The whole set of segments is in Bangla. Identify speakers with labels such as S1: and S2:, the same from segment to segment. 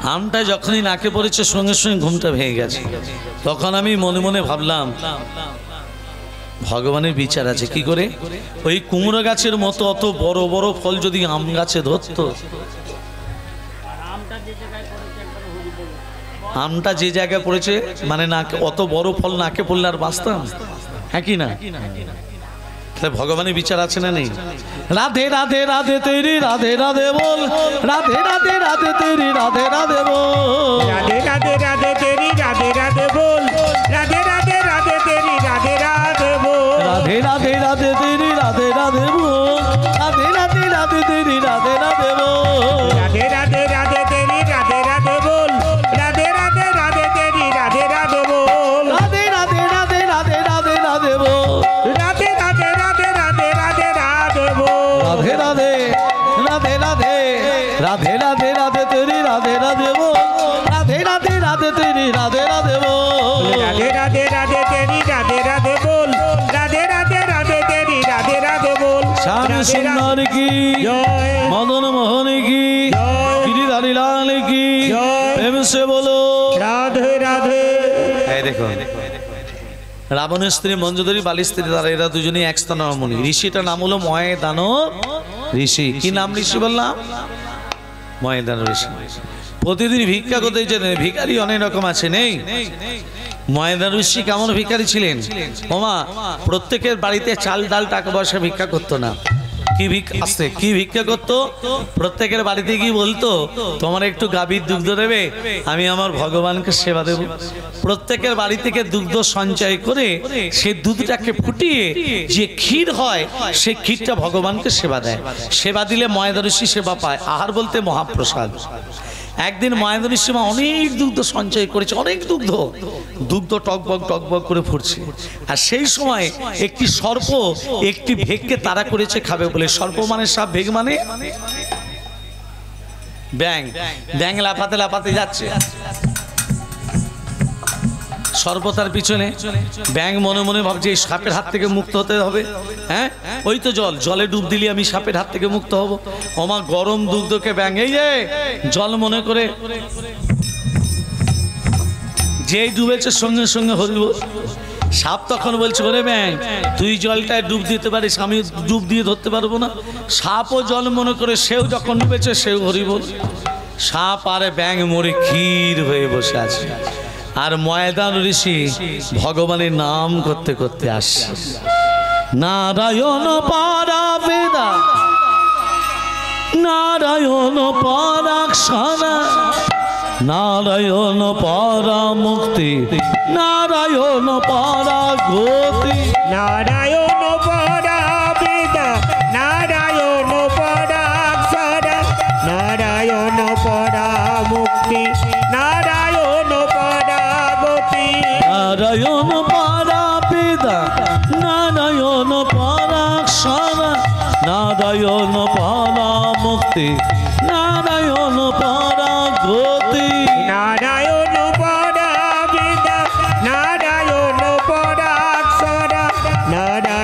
S1: আমটা যখনই নাকে পড়েছে সঙ্গে সঙ্গে ঘুমটা ভেঙে গেছে। তখন আমি মনে মনে ভাবলাম ভগবানের বিচার আছে কি করে। ওই কুমড়ো গাছের মতো অত বড় বড় ফল যদি আম গাছে ধরতো, আমটা যে জায়গায় পড়েছে মানে নাকে অত বড় ফল নাকে পড়লে আর বাঁচতাম? হ্যাঁ কি না? ভগবানের বিচার আছে না নেই? রাধে রাধে রাধে তেরি রাধে রাধে বল, রাধে রাধে রাধে তেরি রাধে রাধে বল,
S2: রাধে রাধে রাধে তেরি রাধে রাধে বল, রাধে রাধে রাধে তেরি রাধে রাধে বল,
S1: রাধে রাধে রাধে তেরি রাধে রাধে বল, রাধে রাধে রাধে তেরি রাধে রাধে বল,
S2: রাধে রাধে রাধে তেরি রাধে রাধে বল, রাধে রাধে রাধে তেরি রাধে রাধে বল,
S1: রাধে রাধে রাধে রাধে রাধে রাধে বল,
S2: রাধে রাধে রাধে রাধে রাধে রাধে বল,
S1: রাধে রাধে রাধে রাধে রাধে রাধে রাধে তেরি রাধে রাধে বল, রাধে রাধে রাধে তেরি রাধে রাধে বল,
S2: রাধে রাধে রাধে তেরি রাধে রাধে বল, রাধে রাধে রাধে তেরি রাধে রাধে বল,
S1: শ্যাম সুন্দর কি
S2: জয়,
S1: মদন মোহন কি
S2: জয়,
S1: গিরিধারী লাল কি
S2: জয়,
S1: প্রেম সে বলো
S2: রাধে রাধে।
S1: এই দেখো রাবণের স্ত্রী মঞ্জুদরী বালির স্ত্রী তারা এরা দুজনেই এক স্তনমণি। ঋষিটার নাম হলো ময়দানব ঋষি। কি নাম ঋষি বললাম? ময়দানব ঋষি। প্রতিদিন ভিক্ষা করতে যেতেন। ভিখারি অনেক রকম আছে নেই? ময়দান ঋষি কেমন ভিখারি ছিলেন ওমা? প্রত্যেকের বাড়িতে চাল ডাল টাকা পয়সা ভিক্ষা করতো না। কি ভিক্ষা করতো? প্রত্যেকের বাড়িতে গিয়ে বলতো তোমার একটু গাভীর দুগ্ধ দেবে, আমি আমার ভগবানকে সেবা দেব। প্রত্যেকের বাড়ি থেকে দুগ্ধ সঞ্চয় করে সে দুধটাকে ফুটিয়ে যে ক্ষীর হয় সেই ক্ষীরটা ভগবানকে সেবা দেয়। সেবা দিলে ময়দান ঋষি সেবা পায়। আহার বলতে মহাপ্রসাদ। একদিন ময়দান ঋষি অনেক দুগ্ধ সঞ্চয় করেছে, অনেক দুগ্ধ টকবক করে ফুটছে। আর সেই সময় একটি সর্প একটি ভেগকে তাড়া করেছে খাবে বলে। সর্প মানে সাপ, ভেগ মানে ব্যাং। ব্যাং লাফাতে লাফাতে যাচ্ছে, সর্প তার পিছনে। ব্যাং মনে মনে ভাবছে এই সাপের হাত থেকে মুক্ত হতে হবে। হ্যাঁ, ওই তো জলে ডুব দিলে আমি সাপের হাত থেকে মুক্ত হব। ওমা গরম দুগ্ধকে ব্যাং এই যে জল মনে করে যেই ডুবেছে সঙ্গে সঙ্গে হরিব। সাপ তখন বলছে ওরে ব্যাং তুই জলটায় ডুব দিতে পারিস, আমি ডুব দিয়ে ধরতে পারবো না। সাপও জল মনে করে সেও যখন ডুবেছে সেও হরিব। সাপ আর ব্যাং মরে ক্ষীর হয়ে বসে আছে। আর ময়দান ঋষি ভগবানের নাম করতে করতে আসছে। নারায়ণ পারা বেদা, নারায়ণ পরাক্ষণা, নারায়ণ পরা মুক্তি, নারায়ণ পরা গতি,
S2: নারায়ণ পরা বেদা, নারায়ণ পরাক্ষরা, নারায়ণ পরা মুক্তি, নারায়ণ পরা গতি,
S1: নারায়ণ পরা বেদা, নারায়ণ পরাক্ষণা, নারায়ণ পরা মুক্তি, নারায়ণ পরা গতি,
S2: নারায়ণ পরা বেদা, নারায়ণ পরাক্ষরা, নারায়ণ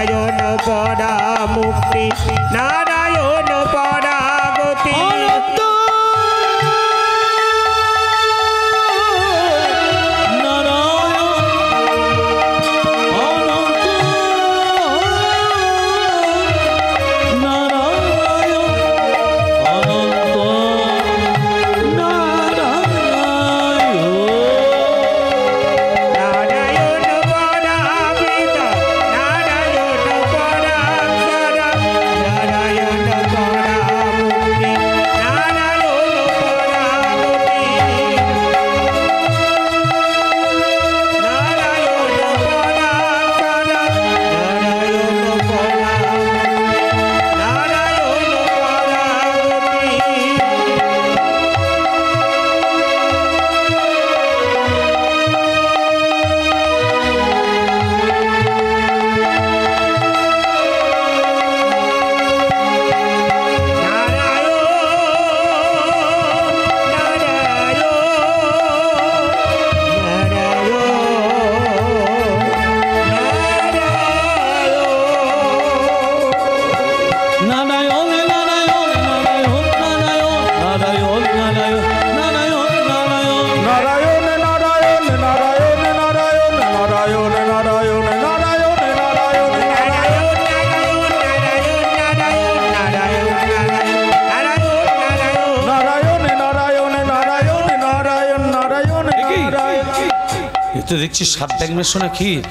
S1: তো দেখছি সাপ ব্যাং মেশানো ক্ষীর।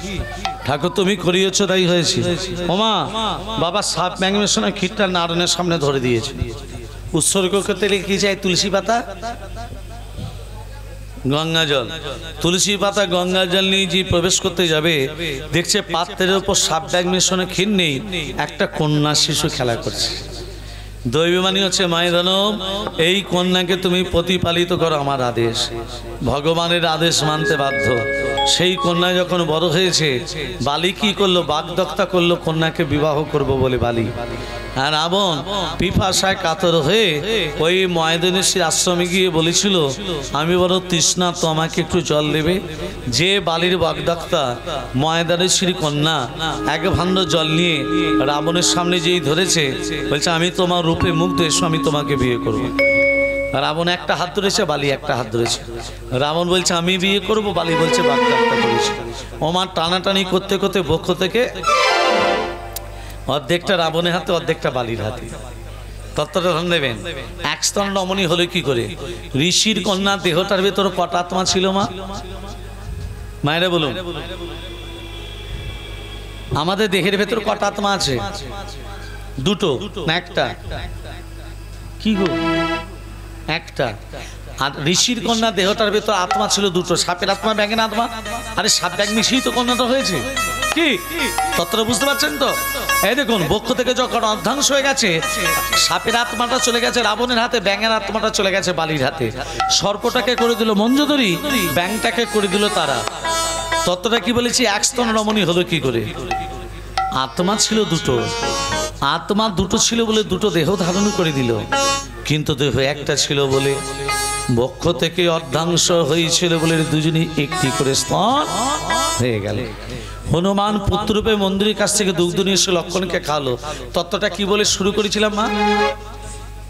S1: ঠাকুর তুমি করিয়েছো তাই হয়েছে। ওমা বাবা সাপ ব্যাং মেশানো ক্ষীরটা নারায়ণের সামনে ধরে দিয়েছে। উৎসর্গ করতে লিখে যায় তুলসী পাতা গঙ্গা জল। তুলসী পাতা গঙ্গা জল নিয়ে যে প্রবেশ করতে যাবে দেখছে পাত্রের উপর সাপ ব্যাং মেশানো ক্ষীর নেই, একটা কন্যা শিশু খেলা করছে। দৈববাণী হচ্ছে মায়ের দানব, এই কন্যাকে তুমি প্রতিপালিত করো আমার আদেশ, ভগবানের আদেশ মানতে বাধ্য। সেই কন্যা যখন বড় হয়েছে বালি কি করলো, বাগদত্তা করলো কন্যাকে বিবাহ করব বলে বালি। আর রাবণ পিপাসায় কাতর হয়ে ওই ময়দানেশ্বরী আশ্রমে গিয়ে বলেছিল আমি বড় তৃষ্ণা, তো আমাকে একটু জল দেবে। যে বালির বাগদত্তা ময়দানেশ্বরী কন্যা এক ভাণ্ড জল নিয়ে রাবণের সামনে যেই ধরেছে, বলছে আমি তোমার রূপে মুগ্ধ, এসো আমি তোমাকে বিয়ে করব। রাবণ একটা হাত ধরেছে, বালি একটা হাত ধরেছে। রাবণ বলছে আমি বিয়ে করব, বালি বলছে বাগদত্তা করেছে। ওমার টানাটানি করতে করতে বক্ষ থেকে অর্ধেকটা রাবণের হাতে অর্ধেকটা বালির হাতে। তত্ত্বটা ধ্যান দেবেন। এক স্তন রমণী হলো কি করে? ঋষির কন্যা দেহটার ভেতর কটা আত্মা ছিল মা? মায়েরা বলুন, আমাদের দেহের ভেতর কটা আত্মা আছে? দুটো না একটা? কি গো, একটা। আর ঋষির কন্যা দেহটার ভেতর আত্মা ছিল দুটো, সাপের আত্মা ব্যাঙের আত্মা। আরে সাপ ব্যাঙ মিশিয়েই তো কন্যাটা হয়েছে। কি তত্ত্বটা বুঝতে পারছেন তো? এই দেখুন, বক্ষ থেকে যখন অর্ধাংশ হয়ে গেছে, সাপের আত্মাটা চলে গেছে রাবণের হাতে, ব্যাঙের আত্মাটা চলে গেছে বালির হাতে। সর্পটাকে করে দিল মঞ্জুদরি, ব্যাঙটাকে করে দিল তারা। তত্ত্বটা কি বলেছি? এক স্তন রমণী হলো কি করে? আত্মা ছিল দুটো, আত্মা দুটো ছিল বলে দুটো দেহ ধারণ করে দিল, কিন্তু দেহ একটা ছিল বলে বক্ষ থেকে অর্ধাংশ হয়েছিল বলে দুজনই একটি করে স্তন হয়ে গেল। হনুমান পুত্ররূপে মন্দিরের কাছ থেকে দুগ্ধ নিয়ে এসে লক্ষণকে খাওয়ালো। তত্ত্বটা কি বলে শুরু করেছিলাম মা?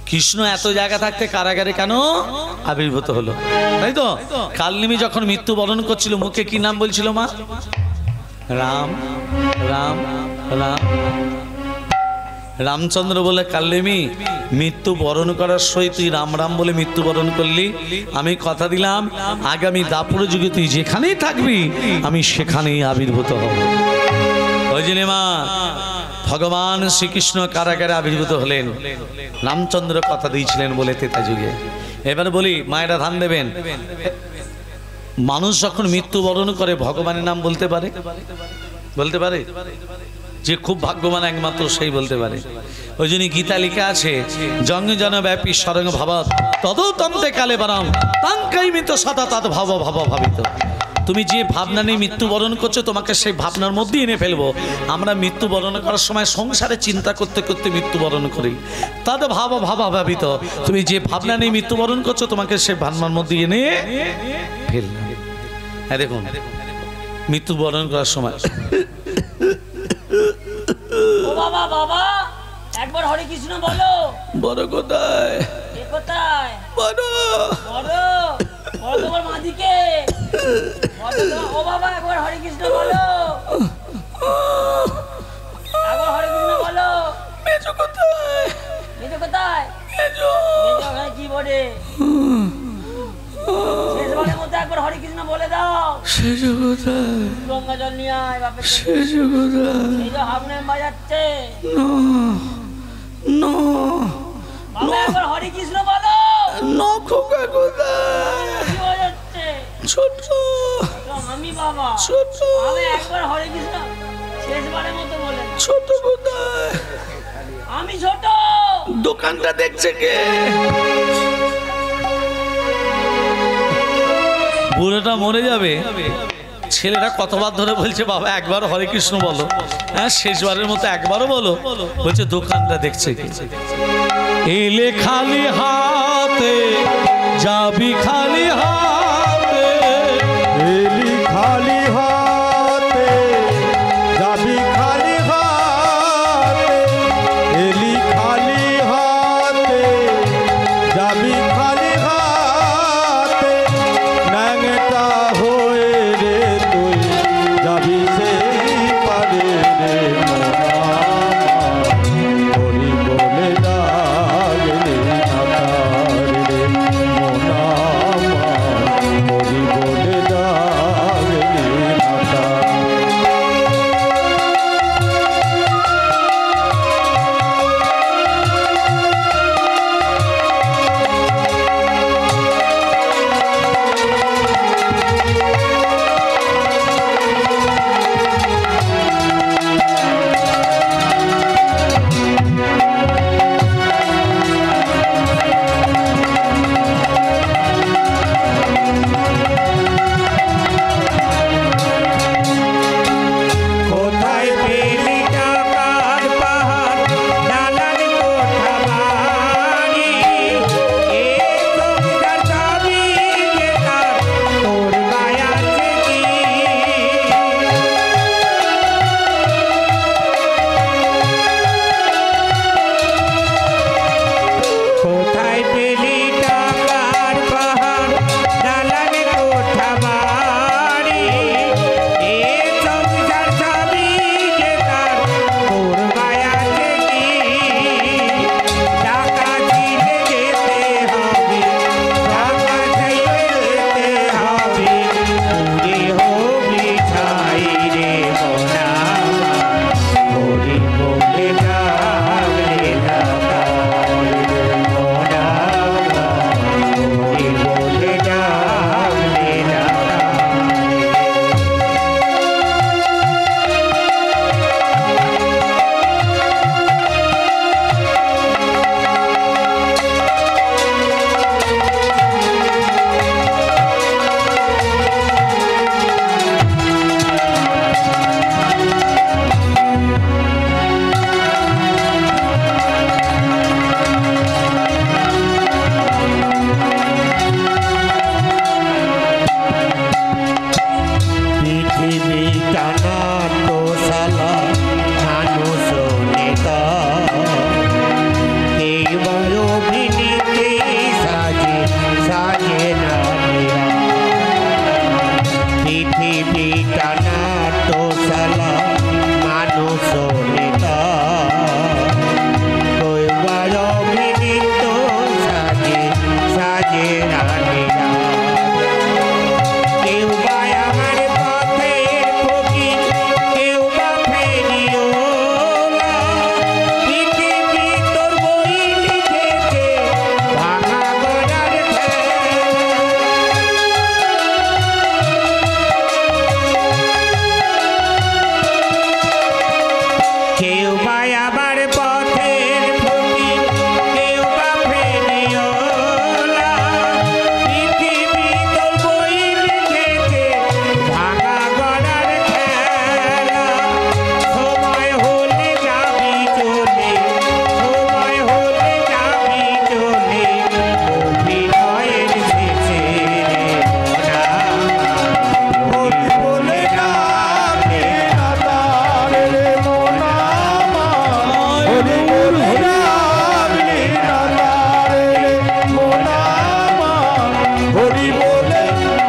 S1: কৃষ্ণ এত জায়গা থাকতে কারাগারে কেন আবির্ভূত হলো, তাই তো? কালনিমি যখন মৃত্যুবরণ করছিল মুখে কি নাম বলছিল মা? রাম রাম রাম। রামচন্দ্র বলে কাল্লিমি মৃত্যু বরণ করার সই তুই রাম রাম বলে মৃত্যুবরণ করলি, আমি কথা দিলাম আগামী দাপর যুগে তুই যেখানেই থাকবি আমি সেখানেই আবির্ভূত হব। ওই জন্য মা ভগবান শ্রীকৃষ্ণ কারাগারে আবির্ভূত হলেন, রামচন্দ্র কথা দিয়েছিলেন বলে তেতা যুগে। এবার বলি মায়েরা ধান দেবেন, মানুষ যখন মৃত্যুবরণ করে ভগবানের নাম বলতে পারে? বলতে পারে? যে খুব ভাগ্যবান একমাত্র সেই বলতে পারে। ওই জন্য গীতা লেখা আছে জঙ্গ জন ব্যাপী সরঙ্গ ভাবত তদতন্তে কালে বারাম তাঙ্কাইমিত সদা তদ ভাব ভাব ভাবিত। তুমি যে ভাবনা নিয়ে মৃত্যুবরণ করছো তোমাকে সেই ভাবনার মধ্যে এনে ফেলবো। আমরা মৃত্যুবরণ করার সময় সংসারে চিন্তা করতে করতে মৃত্যুবরণ করি, তদ ভাব ভাব ভাবিত। তুমি যে ভাবনা নিয়ে মৃত্যুবরণ করছো তোমাকে সেই ভাবনার মধ্যে এনে ফেলবো। হ্যাঁ দেখুন, মৃত্যুবরণ করার সময়
S3: ও বাবা বাবা একবার হরে কৃষ্ণ বলো।
S1: বড় কোথায়?
S3: এ কোথায়?
S1: বড়
S3: বড় বড় তোমার মাদিকে ও বাবা একবার হরে কৃষ্ণ বলো, একবার হরে কৃষ্ণ বলো।
S1: মেজো কোথায়?
S3: মেজো কোথায়?
S1: মেজো
S3: মেজো ওখানে কি বলে? শেষবারের মধ্যে একবার হরে কৃষ্ণ বলে দাও।
S1: সেজো কোথায়?
S3: গঙ্গা জল নিয়ে আয় বাপের।
S1: সেজো কোথায়?
S3: মেজো হারমোনিয়াম বাজাচ্ছে।
S1: নো
S3: বাবা একবার হরে কৃষ্ণ বলো।
S1: নো খোকা কোথায়?
S3: কি বাজাচ্ছে?
S1: ছোট
S3: আমি বাবা
S1: ছোট
S3: আমি একবার হরে কৃষ্ণ শেষবারের মতো বলে।
S1: ছোট কোথায়?
S3: আমি ছোট।
S1: দোকানটা দেখছে কে? বুড়োটা মরে যাবে, ছেলেটা কতবার ধরে বলছে বাবা একবার হরে কৃষ্ণ বলো। হ্যাঁ শেষবারের মতো একবারও বলো। বলছে দোকানটা দেখছে কে? এলে খালি হাতে যাবি খালি হাতে,
S4: এলি খালি হাতে যাবি খালি হাতে, এলি খালি হাতে যাবি খালি হাতে, ন্যাংটা হয়ে রে তুই যাবি সেই পারে রে মোনা হরি বলে ডাকলে না তার রে মোনা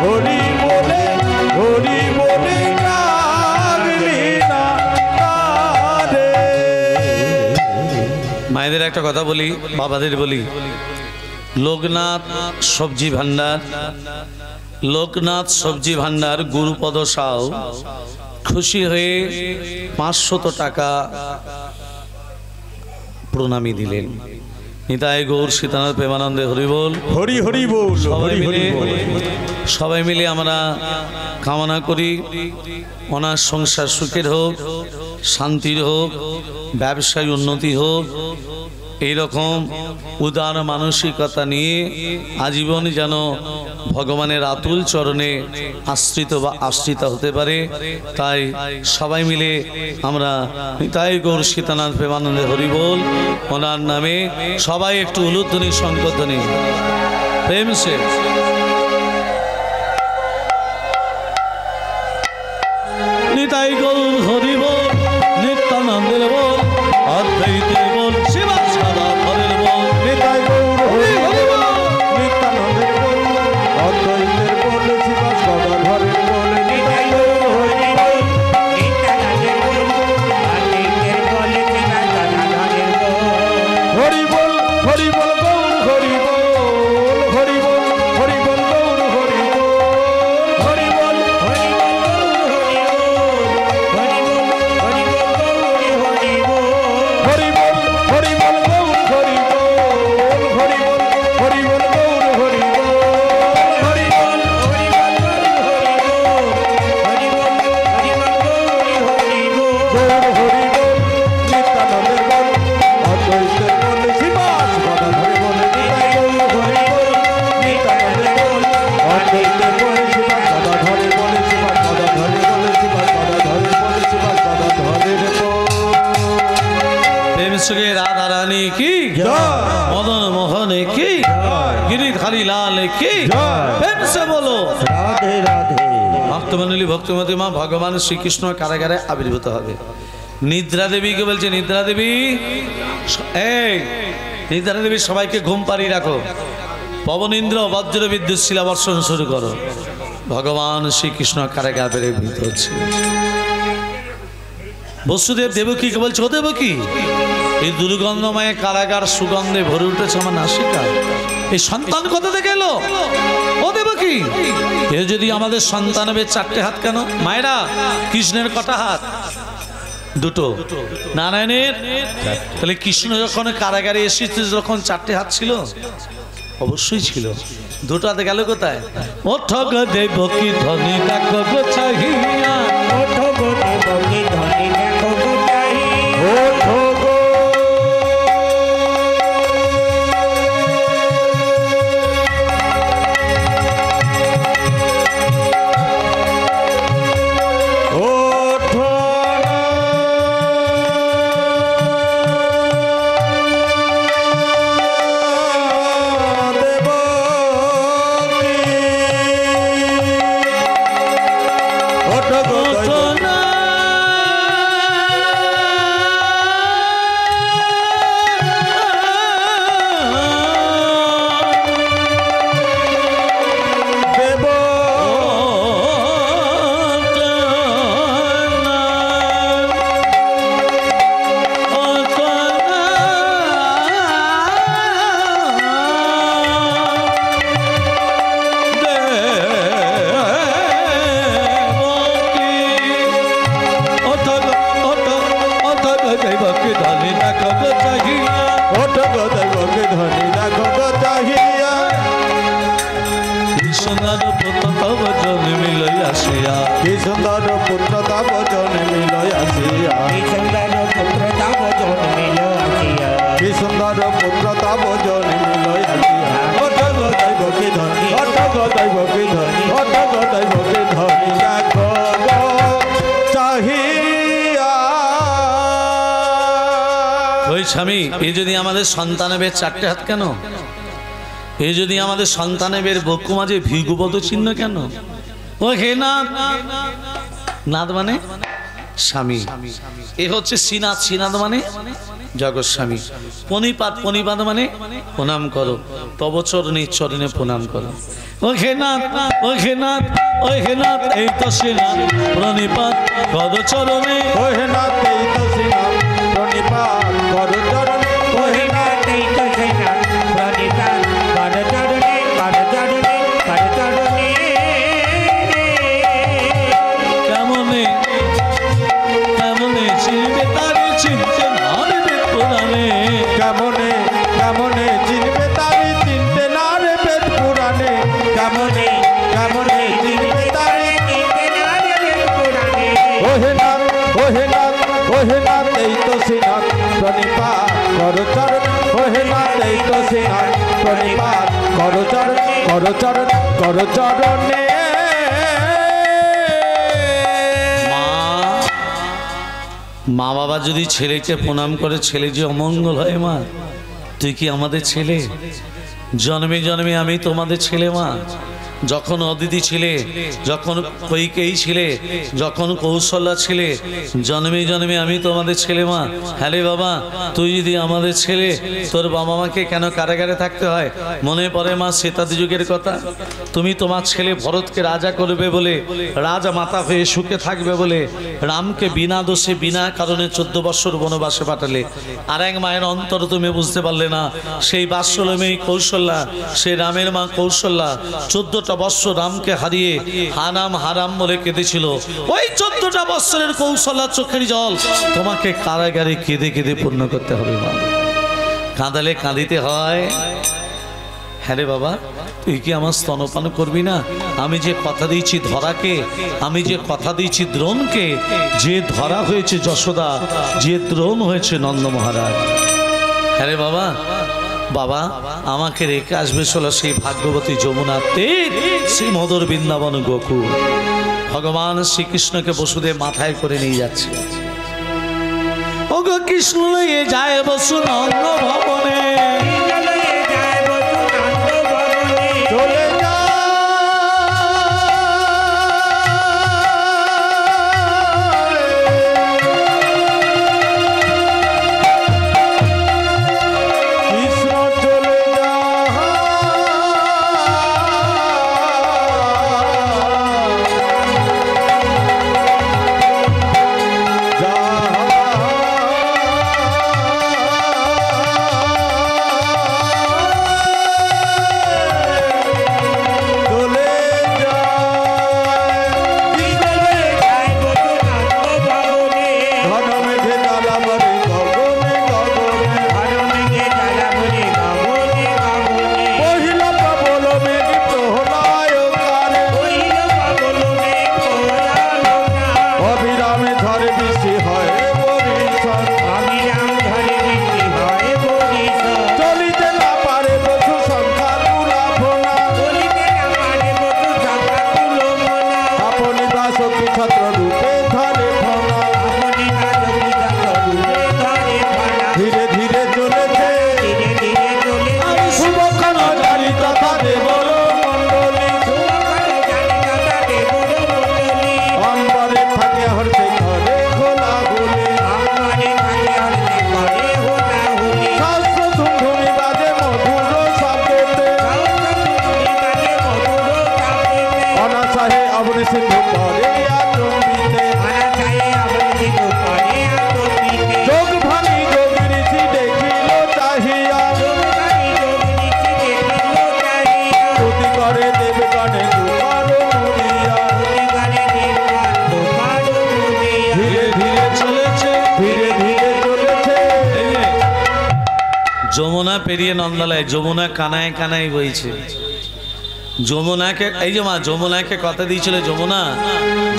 S4: হরি বলে রাখলি না তারে।
S1: মায়েদের একটা কথা বলি, বাবাদের বলি, লোকনাথ সবজি ভান্ডার, লোকনাথ সবজি ভান্ডার গুরুপদ সাউ খুশি হয়ে 500 টাকা প্রণামী দিলেন। নিতাই গৌর সীতানাথ প্রেমানন্দে হরিবোল।
S4: হরি হরি বল,
S1: সবাই মিলে আমরা কামনা করি ওনার সংসার সুখের হোক, শান্তির হোক, ব্যবসায় উন্নতি হোক। এইরকম উদার মানসিকতা নিয়ে আজীবন যেন ভগবানের আতুল চরণে আশ্রিত বা আশ্রিতা হতে পারে। তাই সবাই মিলে আমরা নিতাই গৌর সীতানাথ প্রেমানন্দে হরিবোল ওনার নামে সবাই একটু উলুধ্বনি শঙ্করধ্বনি প্রেম সে। নিতাই গৌর হরিবোল, নিত্যানন্দের বল, অদ্বৈতের বল, শিবা সাদা ধরের বল।
S4: নিতাই গৌর হরি বল, নিত্যানন্দের বল, অদ্বৈতের বল, শিবা সদা ধরের বল।
S2: নিতাই গৌর হরি বল, নিত্যানন্দের বল, অদ্বৈতের বল, শিবা সদা ধরের বল।
S4: হরি বল গৌর হরি বল, হরি বল গৌর হরি বল,
S2: হরি বল হরি বল গৌর হরি বল, হরি বল হরি বল গৌর হরি বল।
S4: হরি বল গৌর হরি বল, হরি বল গৌর হরি বল,
S2: হরি বল হরি বল হরি বল, হরি বল হরি বল
S4: গৌর হরি বল, নিত্যানন্দের বল, অদ্বৈতের বল, শিবা সদা ধরে বল। নিতাই গৌর হরি বল, নিত্যানন্দের বল, অদ্বৈতের বল, শিবা সদা ধরে বল, শিবা সদা ধরে বল, শিবা সদা ধরে বল, শিবা সদা ধরে বল।
S1: প্রেম সুখে রাধা রানী কি,
S4: জয়।
S1: মদন মোহন কি, গিরিধারী লাল কি,
S4: জয়।
S1: প্রেম সে বলো।
S2: রাধে রাধে।
S1: ভক্তমণ্ডলী ভক্তিমতী মা ভগবান শ্রীকৃষ্ণ কারাগারে আবির্ভূত হবে। নিদ্রা দেবীকে বলছে, নিদ্রা দেবী, এই নিদ্রা দেবী সবাইকে ঘুম পাড়িয়ে রাখো, পবন ইন্দ্র বজ্র বিদ্যুৎ শিলা বর্ষণ শুরু করো। ভগবান শ্রীকৃষ্ণ কারাগারে আবির্ভূত হচ্ছে। বসুদেব দেবকীকে বলছে, ও দেবকী, এই দুর্গন্ধময় কারাগার সুগন্ধে ভরে উঠেছে আমার নাসিকা, এই সন্তান কোথা থেকে এলো? ও দেবকী, এ যদি আমাদের সন্তান হবে, 4টে হাত কেন? মায়েরা, কৃষ্ণের কটা হাত? 2টো। নারায়ণের? তাহলে কৃষ্ণ যখন কারাগারে এসেছে যখন 4টে হাত ছিল? অবশ্যই ছিল। 2টো হাতে গেল কোথায়? ও ঠগ দেবকী ধনী দেখো গো চাহিয়া,
S2: ওঠো গো দেবকী ধনী দেখো গো চাহিয়া।
S4: ওঠো গো ওঠো না দেবকী। ওঠো গো
S1: ওঠো না।
S4: দেব ওঠো গো দেবকী ধনী দেখো গো চাহিয়া।
S1: সোনার পুত্র তব জন্মিল আসিয়া,
S4: কি সুন্দর পুত্র তব জন্মিল আসিয়া,
S2: এই সুন্দর পুত্র তব জন্মিল আসিয়া।
S4: কি সুন্দর পুত্র তব জন্মিল আসিয়া। ওঠো গো দেবকী ধনী, ওঠো গো দেবকী ধনী, ওঠো গো দেবকী ধনী দেখো গো চাহিয়া।
S1: ওই স্বামী, এ যদি আমাদের সন্তানের 4টে হাত কেন? এ যদি আমাদের সন্তানের বক্ষ মাঝে ভিগুবত চিহ্ন কেন? ও হে নাথ, নাথ মানে স্বামী, এ হচ্ছে শ্রীনাথ, শ্রীনাথ মানে জগৎস্বামী। পণিপাত, পণিপাত মানে প্রণাম করো, তব চরণে চরণে প্রণাম করো। ও হে নাথ, ও হে নাথ, ও হে নাথ, এই তো শ্রীনাথ প্রণিপাত কর চরণে।
S4: ওহে নাথ এই তো শ্রীনাথ প্রণিপাত কর চরণে।
S2: ওহে নাথ এই তো শ্রীনাথ প্রণিপাত কর চরণে, কর চরণে, কর চরণে।
S1: কেমনে কেমনে চিনবে তারে, চিনতে না রে বেদ পুরাণে।
S4: কেমনে কেমনে চিনবে তারে, চিনতে না রে বেদ পুরাণে। কেমনে কেমনে চিনবে তারে,
S2: চিনতে না রে বেদ পুরাণে।
S4: ওহে নাথ, ওহে নাথ, ওহে নাথ এই তো শ্রীনাথ প্রণিপাত কর চরণে। ওহে নাথ এই তো শ্রীনাথ প্রণিপাত কর চরণে, কর চরণে, কর চরণে।
S1: মা বাবা যদি ছেলেকে প্রণাম করে, ছেলে যে অমঙ্গল হয়। মা তুই কি আমাদের ছেলে? জন্মে জন্মে আমি তোমাদের ছেলে। মা যখন অদিতি ছিলে, যখন কৈকেয়ী ছিলে, যখন কৌশল্যা ছিলে, জন্মে জন্মে আমি তোমাদের ছেলে। মা হ্যাঁ রে বাবা, তুই যদি আমাদের ছেলে, তোর বাবা মাকে কেন কারাগারে থাকতে হয়? মনে পড়ে মা শ্বেতাদি যুগের কথা। তুমি তোমার ছেলে ভরতকে রাজা করবে বলে, রাজা মাতা হয়ে সুখে থাকবে বলে রামকে বিনা দোষে বিনা কারণে 14 বৎসর বনবাসে পাঠালে। আর এক মায়ের অন্তর তুমি বুঝতে পারলে না। সেই বাৎসল্যমেয়ী কৌশল্যা, সেই রামের মা কৌশল্যা 14টা বৎসর রামকে হারিয়ে হারাম হারাম বলে কেঁদেছিল। ওই 14টা বৎসরের কৌশল্যা চোখের জল তোমাকে কারাগারে কেঁদে কেঁদে পূর্ণ করতে হবে। মা কাঁদালে কাঁদিতে হয়। হ্যাঁ রে বাবা, তুই কি আমার স্তনপান করবি না? আমি যে কথা দিয়েছি ধরাকে, আমি যে কথা দিয়েছি দ্রোণকে, যে ধরা হয়েছে যশোদা, যে দ্রোণ হয়েছে নন্দ মহারাজ। হ্যাঁ রে বাবা, বাবা আমাকে রেখে আসবে চলো সেই ভাগ্যবতী যমুনা তীর, শ্রী মধুর বৃন্দাবন গোকুল। ভগবান শ্রীকৃষ্ণকে বসুদেব মাথায় করে নিয়ে যাচ্ছে। ও গো কৃষ্ণ লয়ে যায় বসু নন্দ ভবনে।
S4: চলে যা কৃষ্ণ চলে যা, চলে ঘন মেঘে ডালাবরে গগনে গগনে। পহিল প্রবল মেঘ প্রহলায়কারে, অবিরামে ঝড়ে বৃষ্টি হয় বরিশন। চলিতে না পারে বধূ সংখ্যা তুলাভনা, আপনি দাসকে ছত্র রূপে ধরে ভনা। ধীরে ধীরে চলেছে শুভক্ষণ জানি তথা দেবর মণ্ডলী, অম্বরে থাকে হরতে ঘরে খোলা বলে। শাস্ত্র ধুমধুমি বাজে মধুর শব্দতে, অনাসাহে অবনি সিন্ধু পরে আচম্বিতে। যোগ ভাঙি যোগ ঋষি দেখিল চাহিয়া, স্তুতি করে দেবগণে দুপার মুড়িয়া। ধীরে ধীরে চলেছে, ধীরে ধীরে চলেছে।
S1: যমুনা পেরিয়ে নন্দালয়, যমুনা কানায় কানায় বইছে। যমুনাকে, এই যে মা যমুনাকে কথা দিয়েছিল, যমুনা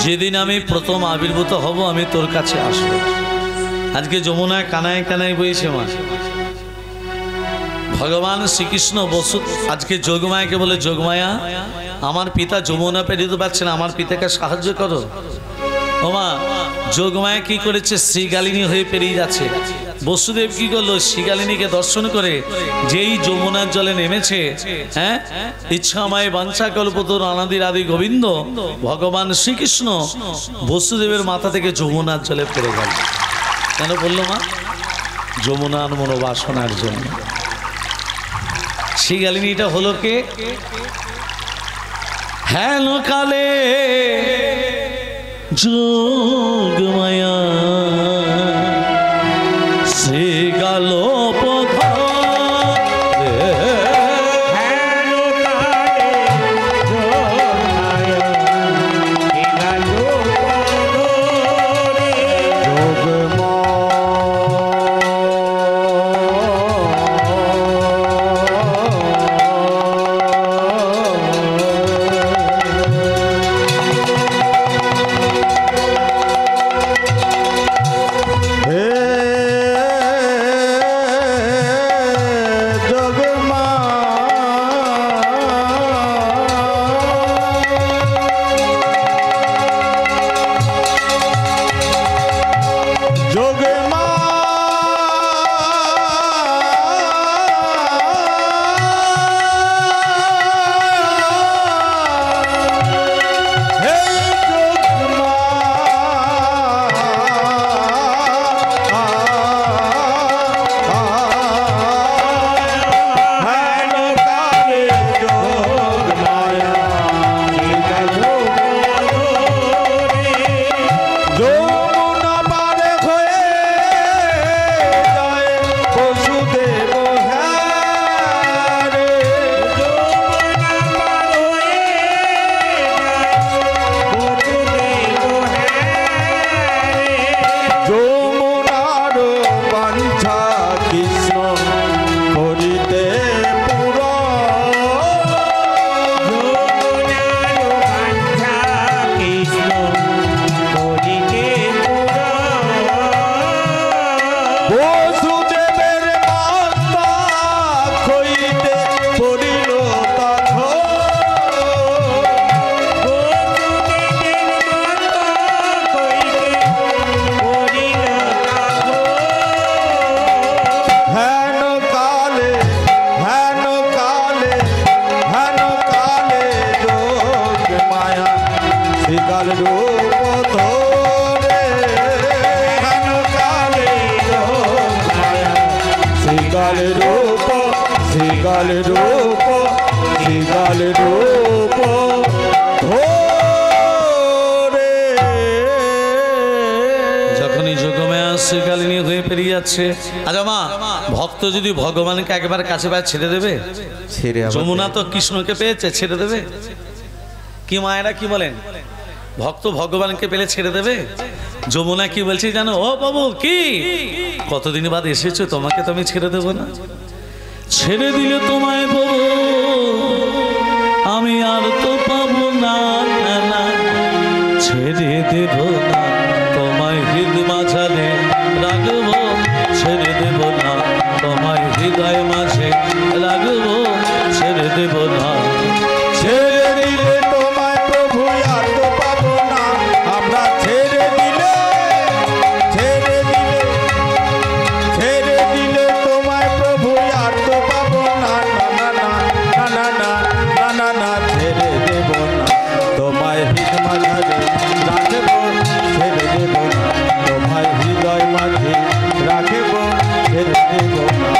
S1: যেদিন আমি প্রথম আবির্ভূত হব আমি তোর কাছে আসবো। আজকে যমুনা কানায় কানায় বইছে। মা ভগবান শ্রীকৃষ্ণ বসু আজকে যোগমায়াকে বলে, যোগমায়া আমার পিতা যমুনা পেরিয়ে পারছে না, আমার পিতাকে সাহায্য করো। ও মা, যোগমায়া কি করেছে? শ্রীগালিনী হয়ে পেরিয়ে যাচ্ছে। বসুদেব কি করলো? শ্রীগালিনীকে দর্শন করে যেই যমুনার জলে নেমেছে, হ্যাঁ, ইচ্ছাময় বাঞ্ছা কল্পতরু অনাদির আদি গোবিন্দ ভগবান শ্রীকৃষ্ণ বসুদেবের মাথা থেকে যমুনার জলে পড়ে গেল। কেন বললো মা? যমুনার মনোবাসনার জন্য। শিগালিনীটা হলো কে? হেন কালে যোগ মায়া সে গেল ভক্ত যদি ভগবানকে একবার কাছে পায় ছেড়ে দেবে? যমুনা তো কৃষ্ণকে পেয়েছে, ছেড়ে দেবে? কি মায়েরা কি বলেন? ভক্ত ভগবানকে পেলে ছেড়ে দেবে? যমুনা কি বলছি জানো? ও বাবু কি কতদিন বাদ এসেছো, তোমাকে তো আমি ছেড়ে দেবো না। ছেড়ে দিলে তোমায় বাবু আমি আর তো পাবো না, ছেড়ে দেব না তোমায় হৃদ মাঝারে রাখবো, ছেড়ে দেব না তোমায় হৃদয় মাঝে রাখবো, ছেড়ে দেব না।
S4: ছেড়ে দিলে তোমায় প্রভু আর তো পাবো না, আমরা ছেড়ে দিলে তোমায় প্রভু আর তো পাবো না, না না না না না না না না, ছেড়ে দেব না তোমায় হৃদ মাঝারে রাখবো, ছেড়ে দেব না তোমায় হৃদয় মাঝে রাখবো, ছেড়ে দেব না।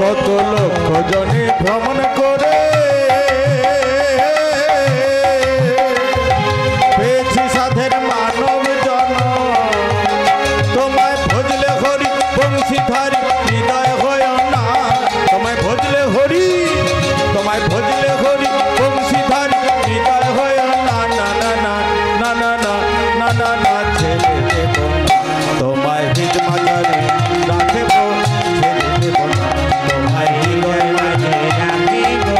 S4: কত লক্ষ জনে ভ্রমণ করে পেয়েছি সাধের মানব জন, তোমায় ভজলে হরি বংশীধারী হৃদয় হয় না, তোমায় ভজলে হরি, তোমায় ভজলে হরি বংশীধারী হৃদয় হয় না, না না না না না না না না না, ছেড়ে দেব না তোমায় হৃদ মাঝারে রাখবো, ছেড়ে দেব না তোমায় হৃদয় মাঝে রাখবো,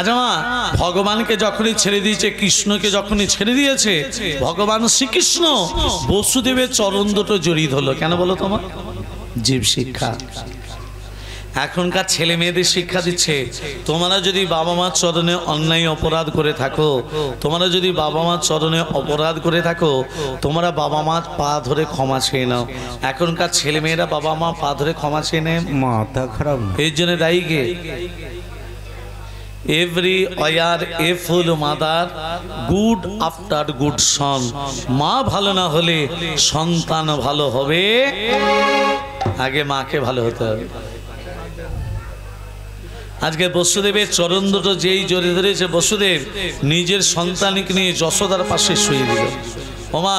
S1: রাজামা ভগবানকে যখনই ছেড়ে দিয়েছে, কৃষ্ণকে যখনই ছেড়ে দিয়েছে, ভগবান শ্রীকৃষ্ণ বসুদেবের চরণ দুটো জড়িয়ে ধরলো। কেন বলো তোমার? জীব শিক্ষা। এখনকার ছেলে মেয়েদের শিক্ষা দিচ্ছে, তোমরা যদি বাবা মার চরণে অন্যায় অপরাধ করে থাকো, তোমরা যদি বাবা মার চরণে অপরাধ করে থাকো, তোমরা বাবা মার পা ধরে ক্ষমা চেয়ে নাও। এখনকার ছেলে মেয়েরা বাবা মা পা ধরে ক্ষমা চেয়ে নেয়,
S4: মাথা খারাপ না?
S1: এর জন্য দায়ী কে? এভরি ওয়ার এ ফুল মাদার গুড আফটার গুড সন। মা ভালো না হলে সন্তান ভালো হবে, আগে মাকে ভালো হতে হবে। আজকে বসুদেবের চরণ দুটো যেই জড়িয়ে ধরেছে, বসুদেব নিজের সন্তানকে নিয়ে যশোদার পাশে শুয়ে দিল। ওমা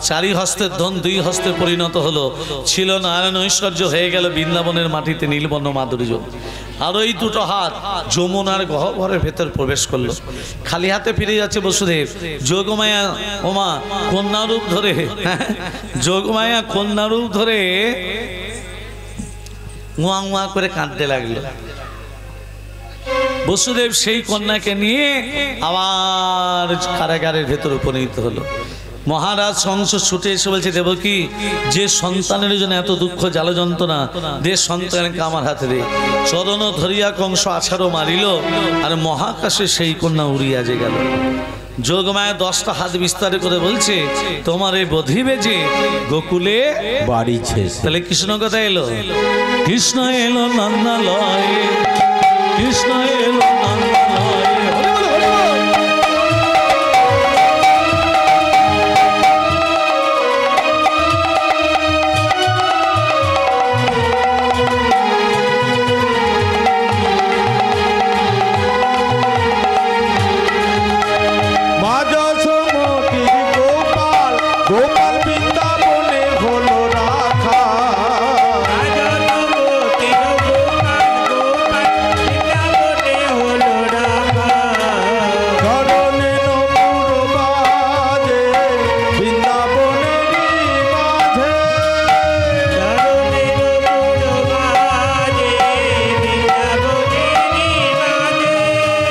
S1: চারি হস্তের ধন দুই হস্তে পরিণত হলো, ছিল নারায়ণ ঐশ্বর্য, হয়ে গেল বৃন্দাবনের মাটিতে নীলবর্ণ মাধুর্য। আর ওই দুটো হাত যমুনার গহ্বরের ভেতর প্রবেশ করলো। খালি হাতে ফিরে যাচ্ছে বসুদেব। যোগমায়া ওমা কন্যারূপ ধরে, যোগমায়া কন্যারূপ ধরে মুয়া মুয়া করে কাঁদতে লাগলো। বসুদেব সেই কন্যাকে নিয়ে আবার কারাগারের ভেতর উপনীত হলো। মহারাজ কংস ছুটে এসে বলছে, দেবকী, যে সন্তানের জন্য এত দুঃখ জ্বাল যন্ত্রণা, দে সন্তানকে আমার হাতে দে। চরণ ধরিয়া কংস আছাড়ো মারিল, আর মহাকাশে সেই কন্যা উড়িয়া যে গেল। যোগমায়া 10টা হাত বিস্তার করে বলছে, তোমার এই বধিবে যে গোকুলে
S4: বাড়ি শেষ।
S1: তাহলে কৃষ্ণ কথা এলো, কৃষ্ণ এলো নন্দালয়ে, কৃষ্ণ এলো নন্দালয়ে।
S4: মা যশোমতীর গোপাল, গোপাল বৃন্দাবনে হলো রাখা। চরণে নপুর বাজে বৃন্দাবনেরই মাঝে।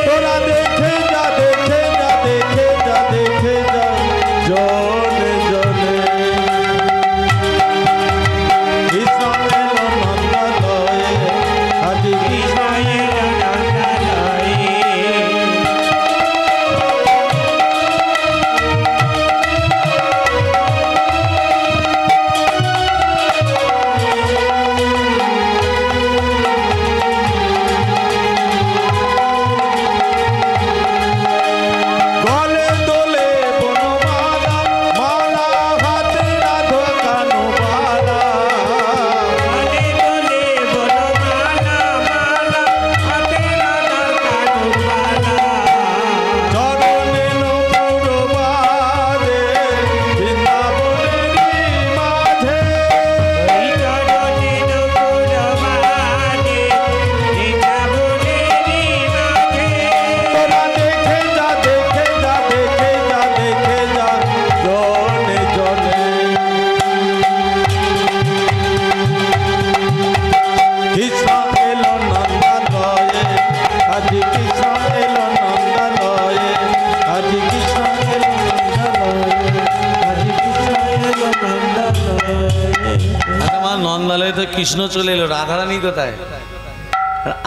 S4: তোরা দেখে যা, দেখে যা, দেখে যা, দেখে যা, জনে জনে। কৃষ্ণ এলো নন্দালয়ে, আদি কৃষ্ণ এলো নন্দালয়ে। গলে দোলে বনমালা, মালা হাতে রাধো কানবালা। চরণে নপুর বাজে বৃন্দাবনেরই মাঝে। তোরা দেখে যা, দেখে যা, দেখে যা, দেখে যা, জনে জনে। কৃষ্ণ এলো নন্দালয়ে, আজি কৃষ্ণ এলো নন্দালয়ে, আজি কৃষ্ণ এলো নন্দালয়ে, আজি কৃষ্ণ এলো নন্দালয়ে।
S1: আমার নন্দালয়ে তো কৃষ্ণ চলে এলো, রাধারানী কোথায়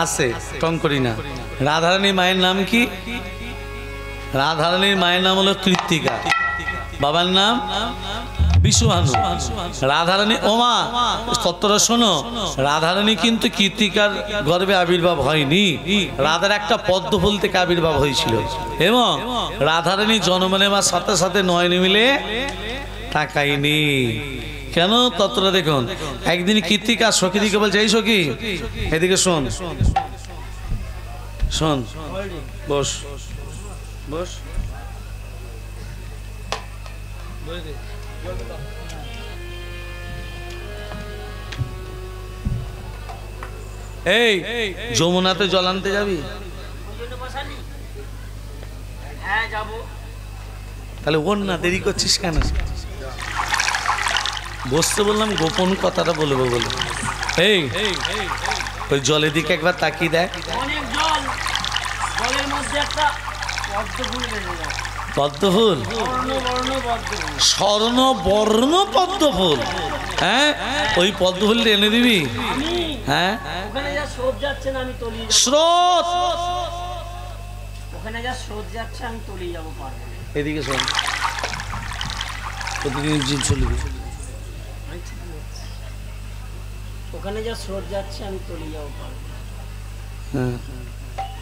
S1: আছে? টং করি না। রাধারানী মায়ের নাম কি? রাধারানীর মায়ের নাম হলো কৃত্তিকা, বাবার নাম বিশ্বভানু। রাধারানী, ওমা তত্ত্বটা শোনো, রাধারানী কিন্তু কৃত্তিকার গর্ভে আবির্ভাব হয়নি, রাধার একটা পদ্ম ফুল থেকে আবির্ভাব হয়েছিল। এবং রাধারানী জন্ম নেওয়ার সাথে সাথে নয়নে মিলে তাকায়নি। কেন? তত্ত্বটা দেখুন। একদিন কৃত্তিকা সখীদিকে বলছে, এই সখী এদিকে শোন, শোন, বস বস। এই যমুনাতে জল আনতে যাবি?
S3: হ্যাঁ যাবো।
S1: তাহলে ওর না, দেরি করছিস কেন? বসতে বললাম, গোপন কথাটা বলবো বলে। এই ওই জলের দিকে একবার তাকিয়ে দেখ।
S3: অনেক জল, জলের মধ্যে মধ্যে একটা পদ্ম ফুল বেঁধে যাচ্ছে,
S1: পদ্ম ফুল,
S3: বর্ণ পদ্ম ফুল।
S1: স্বর্ণ বর্ণ পদ্ম ফুল। হ্যাঁ, ওই পদ্ম ফুলটা এনে দিবি।
S3: আমি
S1: হ্যাঁ,
S3: ওখানে যা স্রোত যাচ্ছে না আমি তলিয়ে যাবো,
S1: স্রোত,
S3: ওখানে যা স্রোত যাচ্ছে আমি তলিয়ে যাবো, পারবো না।
S1: এদিকে শোন, প্রতিদিন জিম চলবি।
S3: আমি ঠিকই বলছি। ওখানে যা স্রোত যাচ্ছে আমি তলিয়ে যাবো, পারবো না।
S1: হ্যাঁ,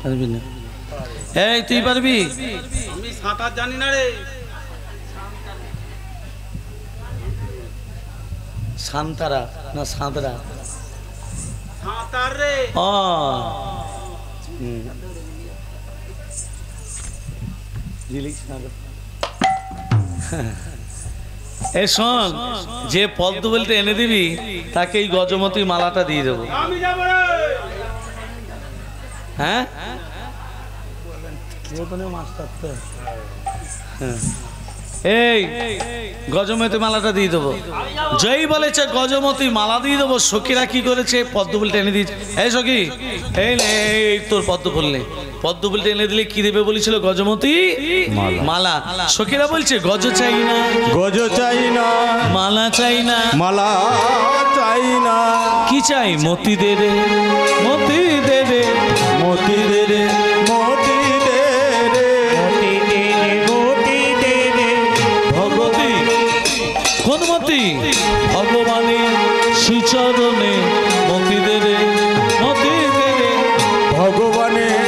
S1: পারবি না? এই তুই পারবি?
S2: আমি সাঁতার জানি না রে।
S1: সান্তারা না সাঁতরা?
S2: সাঁতার রে।
S1: ও হুম। দিলি সাঁতার। এই শোন, যে পদ্ম বলতে এনে দিবি তাকে এই গজমতি মালাটা দিয়ে দেবো।
S2: আমি যাব রে।
S1: হ্যাঁ, এই গজমতি মালাটা দিয়ে দেবো। যেই বলেছে গজমতি মালা দিয়ে দেবো, সখীরা কি করেছে? পদ্ম ফুলটা এনে দিয়েছে। এই সখী, এই নে, এই তোর পদ্ম ফুল নে। পদ্ম ফুলটা এনে দিলে কি দেবে বলেছিল? গজমতি মালা। সখীরা বলছে গজ চাই না,
S4: গজ চাই না,
S1: মালা চাই না,
S4: মালা চাই না,
S1: কি চাই? মতি দে রে, মতি দে রে,
S4: মতি দে রে, মতি দে রে, মতি দে রে, মতি দে রে,
S1: ভগবতী কোন মতি? ভগবানের শ্রীচরণে মতি দে রে, মতি দে রে,
S4: ভগবানের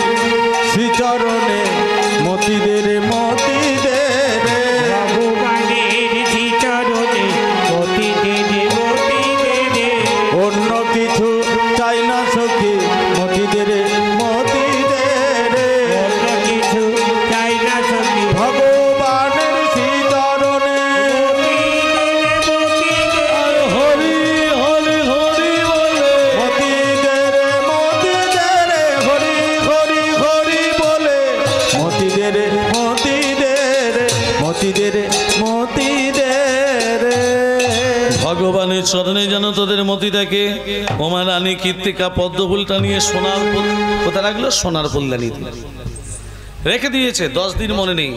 S4: শ্রীচরণে মতি দে রে, মতি দে রে, ভগবানের শ্রীচরণে মতি দে রে, মতি দে রে, অন্য কিছু চাই না সখী, মতি দে রে, মতি দে রে, অন্য কিছু চাই না সখী, ভগবানের শ্রীচরণে
S1: আর হরি হরি হরি বলে
S4: মতি দে রে, মতি দে রে, হরি হরি হরি বলে মতি দে রে, মতি দে রে, মতি দে রে, মতি দে রে।
S1: ভগবানের চরণে যেন তোদের মতি থাকে। ওমা রানী কীর্তিকা পদ্ম ফুলটা নিয়ে সোনার ফুল কোথায় রাখলো? সোনার ফুলদানি রেখে দিয়েছে। 10 দিন মনে নেই,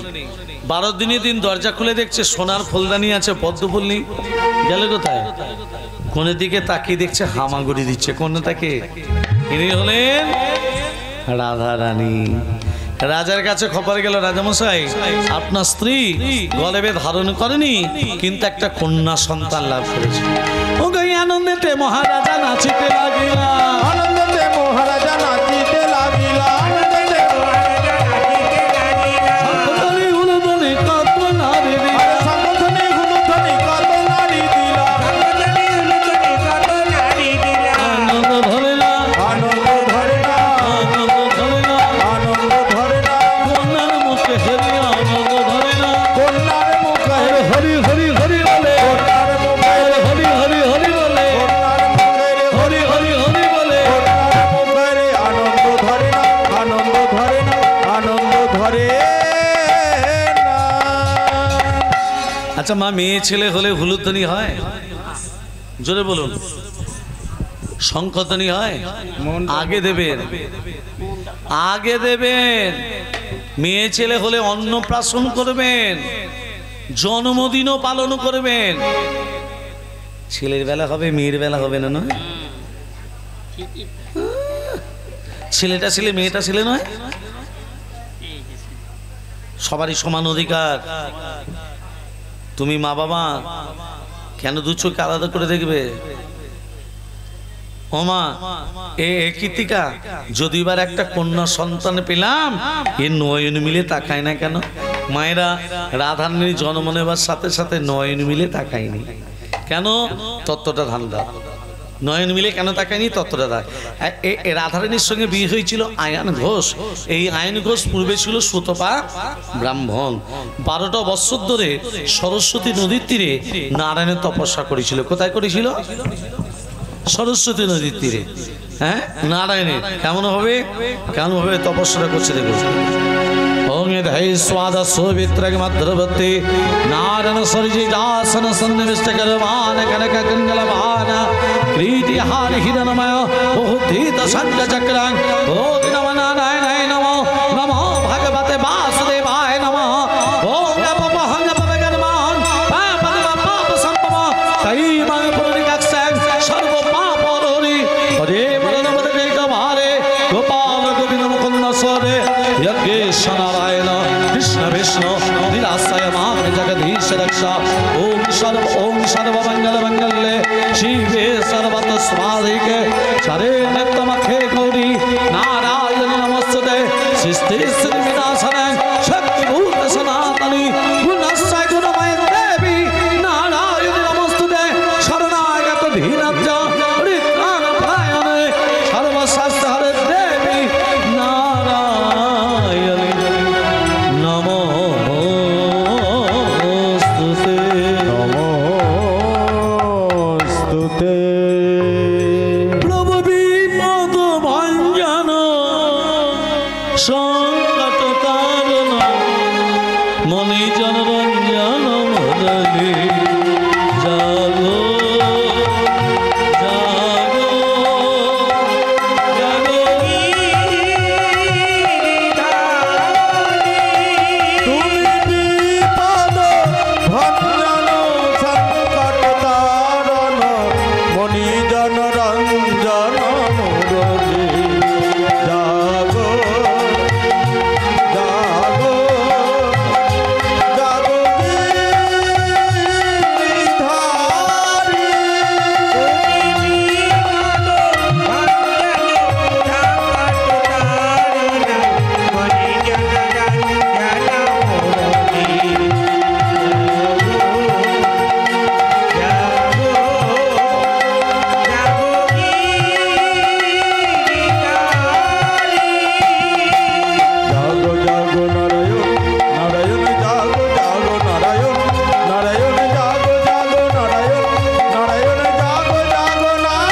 S1: 12 দিনের দিন দরজা খুলে দেখছে সোনার ফুলদানি আছে, পদ্ম ফুল নেই। গেলে কোথায়? কোনের দিকে তাকিয়ে দেখছে হামাগুড়ি দিচ্ছে। কোনে তাকে? ইনি হলেন রাধা রানী। রাজার কাছে খবর গেল, রাজামশাই আপনার স্ত্রী গলেবে ধারণ করেনি, কিন্তু একটা কন্যা সন্তান লাভ করেছে। ও গই আনন্দেতে মহারাজা নাচিতে লাগিলা,
S4: আনন্দে মহারাজা নাচিতে লাগিলা, আনন্দে মহারাজা নাচিতে লাগিলা,
S1: সকলে উলুধ্বনি কত নারী দিলা,
S4: আরে সংগঠনে হুলুধ্বনি কত নারী দিলা, সংগঠনে হুলুধ্বনি কত নারী দিলা,
S1: আনন্দ ধরে না,
S4: আনন্দ ধরে না,
S1: আনন্দ ধরে না,
S4: আনন্দ ধরে না,
S1: কন্যার মুখে হেরি আনন্দ ধরে না।
S4: কন্যার মুখে
S1: হরি হরি হরি বলে,
S4: কন্যার মুখে
S1: হরি হরি হরি বলে,
S4: কন্যার মুখে
S1: হরি হরি হরি বলে।
S4: কন্যার মুখে আনন্দ ধরে না, আনন্দ ধরে না, আনন্দ ধরে না।
S1: আচ্ছা মা, মেয়ে ছেলে হলে হুলুধ্বনি হয়? জোরে বলুন। শঙ্খধ্বনি হয়? আগে দেবেন, আগে দেবেন। মেয়ে ছেলে হলে অন্নপ্রাশন করবেন, জন্মদিনও পালন করবেন। ছেলের বেলা হবে, মেয়ের বেলা হবে না? নয়, ছেলেটা ছেলে মেয়েটা ছেলে নয়, সবারই সমান অধিকার। তুমি মা বাবা কেন দু চোখে আলাদা করে দেখবে? ওমা এ কীর্তিকা, যদি বার একটা কন্যা সন্তান পেলাম, এ নয়ন মিলে তাকায় না কেন? মায়েরা রাধারানীর জন্ম নেবার সাথে সাথে নয়ন মিলে তাকায়নি কেন? তত্ত্বটা ধান্দা। নয়ন মিলে কেন তাকায়নি? তত্ত্বটা দেখ। রাধারানীর সঙ্গে বিয়ে হয়েছিল আয়ন ঘোষ। এই আয়ন ঘোষ পূর্বে ছিল সুতপা ব্রাহ্মণ। 12টা বৎসর ধরে সরস্বতী নদীর তীরে নারায়ণের তপস্যা করেছিল। কোথায় করেছিল? সরস্বতী নদীর তীরে। হ্যাঁ, নারায়ণের কেমন হবে, কেমন ভাবে তপস্যাটা করছে দেখো। ओम यदहि स्वाद सोवित्रग मध्रवत्ति नारायण सर्जी जासन सन्निविष्ट करवान कनक कंगलवान क्रीति हार हिरणमय बहुधीत शंख चक्रं ओम नमो नारायणाय नमो नमो भगवते नारायण कृष्ण विष्णु निराश्रय मां जगदीश रक्षा ओम सर्वमंगल मंगल्ये शिवे सर्वतो स्वाधिके शरे नित्यमखे गौरी नारायण नमस्ते सृष्टि श्री विनाशने शक्तिभूत सनातनी गुणस्य गुणमय देवी नारायण नमस्ते शरणागत धीरज परित्राण परायणे सर्वशास्त्र हरे देवी नारायण नमोस्तुते
S4: नमोस्तुते
S1: प्रभु विपद भंजन संकट तारण मणि जनरंजन मुरली जागो जागो जागो
S4: তুমি বিপদ ভঞ্জন সংকট তারণ মণি জন রঞ্জন মুরলী জাগো জাগো জাগো গিরিধারী জাগো জাগো নারায়ণ নারায়ণ জাগো জাগো নারায়ণ নারায়ণ জাগো জাগো নারায়ণ নারায়ণ জাগো জাগো নারায়ণ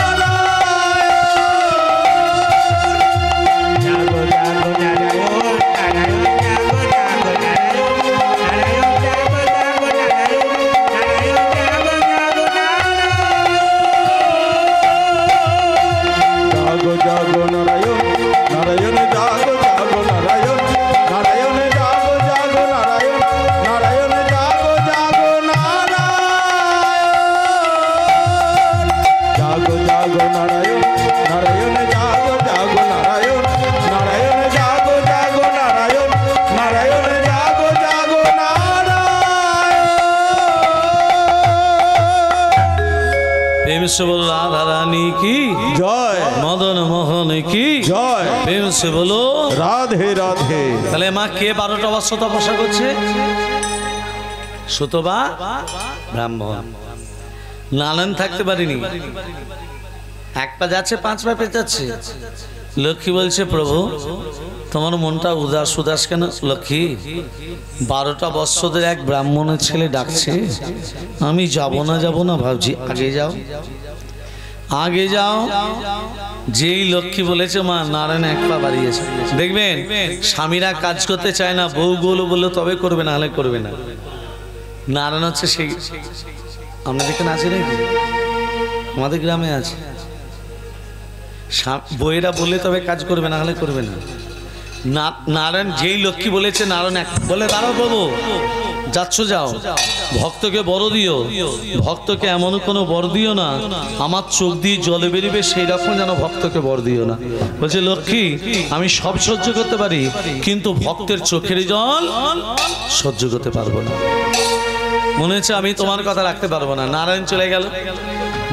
S4: জাগো জাগো নারায়ণ নারায়ণ জাগো জাগো নারায়ণ নারায়ণ জাগো জাগো নারায়ণ নারায়ণ জাগো জাগো নারায়ণ জাগো জাগো নারায়ণ নারায়ণ জাগো জাগো নারায়ণ নারায়ণ জাগো জাগো নারায়ণ নারায়ণ জাগো জাগো নারায়ণ
S1: प्रेम से बोलो राधा रानी की
S4: জয়
S1: मदन मोहन की
S4: জয়
S1: प्रेम से बोलो
S4: রাধে রাধে
S1: তাহলে মা কে 12টা বছর তপস্যা করছে সুতবা ব্রাহ্মণ নারায়ণ থাকতে পারিনি এক পা যাচ্ছে 5 পা পেঁচাচ্ছে লক্ষ্মী বলছে প্রভু তোমার মনটা উদাস উদাস কেন লক্ষ্মী 12টা বৎসরের এক ব্রাহ্মণের ছেলে ডাকছে আমি যাব না ভাবছি আগে যাও যেই লক্ষ্মী বলেছে মা নারায়ণ এক পা বাড়িয়েছে দেখবেন স্বামীরা কাজ করতে চায় না বউগুলো বললো তবে করবে না হলে করবে না নারায়ণ হচ্ছে সেই আপনাদের এখানে আছে নাকি আমাদের গ্রামে আছে বইয়েরা বললে তবে কাজ করবে না হলে করবে না নারায়ণ যেই লক্ষ্মী বলেছে নারায়ণ এক বলে দাঁড়াও প্রভু যাচ্ছ যাও ভক্তকে বড় দিও ভক্তকে এমন কোনো বর দিও না আমার চোখ দিয়ে জলে বেরিবে সেই রকম যেন ভক্তকে বর দিও না বলছে লক্ষ্মী আমি সব সহ্য করতে পারি কিন্তু ভক্তের চোখের জল সহ্য করতে পারবো না মনে হচ্ছে আমি তোমার কথা রাখতে পারবো না নারায়ণ চলে গেল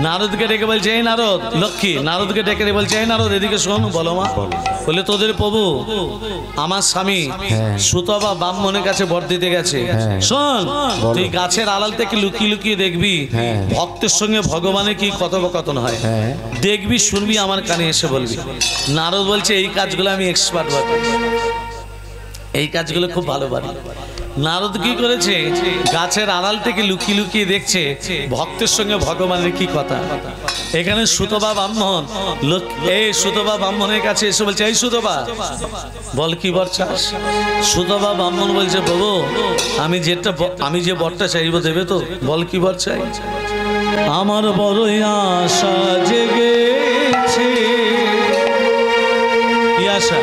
S1: নারদকে ডেকে বলছে এই নারদ লক্ষ্মী নারদকে ডেকে বলছে এই নারদ এদিকে শোন বলো মা বলে তোদের প্রভু আমার স্বামী সুতবা ব্রাহ্মণের কাছে বর দিতে গেছে শোন তুই গাছের আড়াল থেকে লুকিয়ে লুকিয়ে দেখবি ভক্তের সঙ্গে ভগবানের কি কথোপকথন হয় দেখবি শুনবি আমার কানে এসে বলবি নারদ বলছে এই কাজগুলো আমি এক্সপার্ট পারি এই কাজগুলো খুব ভালো পারি নারদ কি করেছে গাছের আড়াল থেকে লুকিয়ে লুকিয়ে দেখছে ভক্তের সঙ্গে ভগবানের কি কথা এখানে সুতবা ব্রাহ্মণ এই সুতবা ব্রাহ্মণের কাছে এসে বলছে এই সুতবা বল কি বর চাস সুতবা ব্রাহ্মণ বলছে বাবু আমি যে বরটা চাইবো দেবে তো বল কি বর চাই আমার বড়ই আশা জেগেছে কি আশা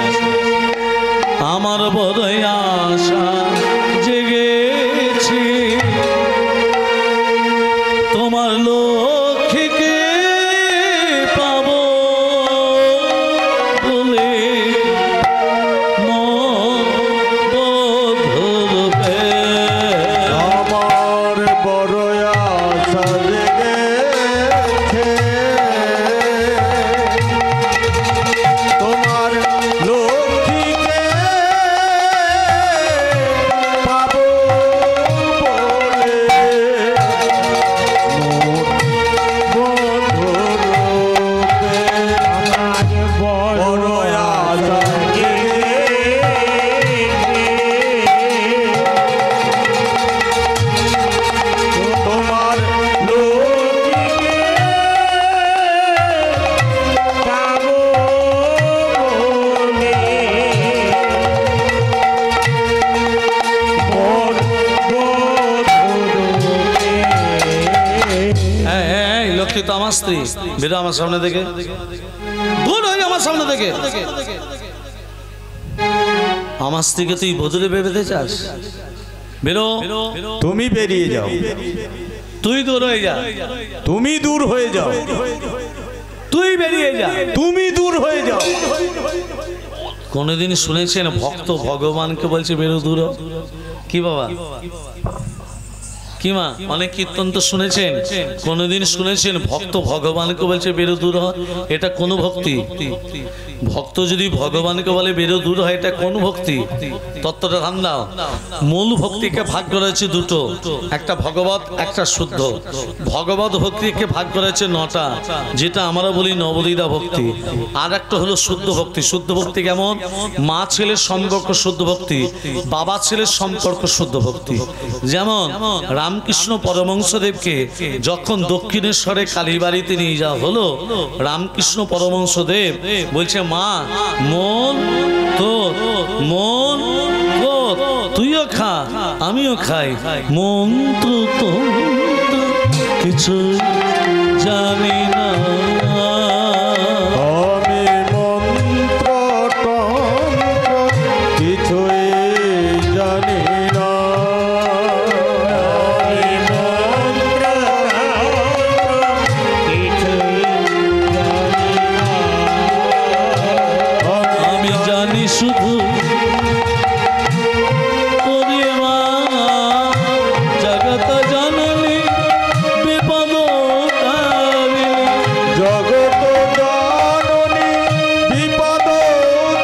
S1: আমার বড়ই আশা জেগেছে তোমার লক্ষ্মীকে পাবো বলে মন আমার স্ত্রী, বেরো আমার সামনে থেকে, দূর হয়ে আমার সামনে থেকে। আমার স্ত্রীকে তুই বদলে ভেবেতে চাস? বেরো।
S4: তুমি বেরিয়ে যাও,
S1: তুই দূর হয়ে যা,
S4: তুমি দূর হয়ে যাও,
S1: তুই বেরিয়ে যা,
S4: তুমি দূর হয়ে যাও।
S1: কোনদিন শুনেছেন ভক্ত ভগবানকে বলছে বেরো দূর হ? কি বাবা, কি মা, অনেক কীর্তন তো শুনেছেন, কোনদিন শুনেছেন ভক্ত ভগবানকে বলছে বেরো দূর হ? এটা কোন ভক্তি? ভক্ত যদি ভগবানকে বলে বেরো দূর হয়, এটা কোন ভক্তি? তত্ত্বটা ধান দাও। মূল ভক্তিকে ভাগ করেছে দুটো, একটা ভগবত, একটা শুদ্ধ। ভগবত ভক্তিকে ভাগ করেছে 9টা, যেটা আমরা বলি নবদ্বীতা ভক্তি। আর একটা হলো শুদ্ধ ভক্তি। শুদ্ধ ভক্তি কেমন? মা ছেলের সম্পর্ক শুদ্ধ ভক্তি, বাবা ছেলের সম্পর্ক শুদ্ধ ভক্তি। যেমন রামকৃষ্ণ পরমহংসদেবকে যখন দক্ষিণেশ্বরে কালীবাড়িতে নিয়ে যাওয়া হলো, রামকৃষ্ণ পরমহংসদেব বলছে, মা মন তোর, মন তোর, তুইও খা আমিও খাই, মন্ত্র তো কিছু জানি না,
S4: আমি মন্ত্র তন্ত্র কিছুই জানি না, আমি মন্ত্র কিছুই জানি না,
S1: আমি জানি শুধু ওরে মা জগত জননী বিপদ তারিণী।
S4: জগত জননী বিপদ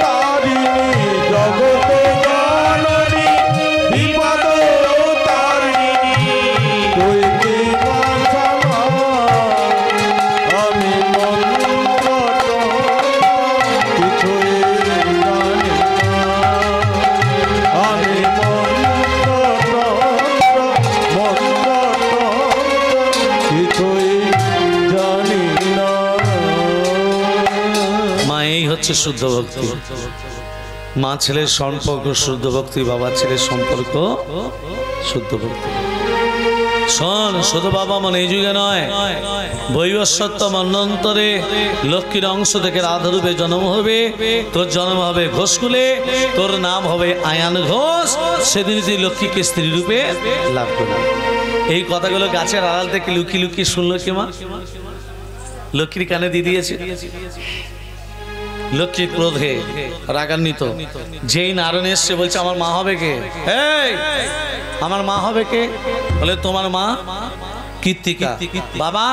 S4: তারিণী, জগত জননী বিপদ তারিণী, তুই কি বাঁচাবা, আমি মন্ত্র কিছুই জানি না, আমি মন্ত্র কিছুই জানি না।
S1: মা এই হচ্ছে শুদ্ধ ভক্তি। মা ছেলের সম্পর্ক শুদ্ধ ভক্তি, বাবা ছেলের সম্পর্ক শুদ্ধ ভক্তি। শোন, শুধু বাবা মনে এই যুগে নয়, বৈবস্বত্ব মন্বন্তরে লক্ষ্মীর অংশ থেকে রাধারূপে জন্ম হবে। তোর জন্ম হবে ঘোষকুলে, তোর নাম হবে আয়ান ঘোষ। সেদিন তুই লক্ষ্মীকে স্ত্রী রূপে লাভ করবে। এই কথাগুলো গাছের আড়াল থেকে লুকিয়ে লুকিয়ে শুনলো কে মা? লক্ষ্মীর কানে দিয়ে দিয়েছে। লক্ষ্মী ক্রোধে রাগান্বিত, যেই নারায়ণ এসছে বলছে আমার মা হবে কে? এই আমার মা হবে কে? বলে তোমার মা কীর্তিকা। বাবা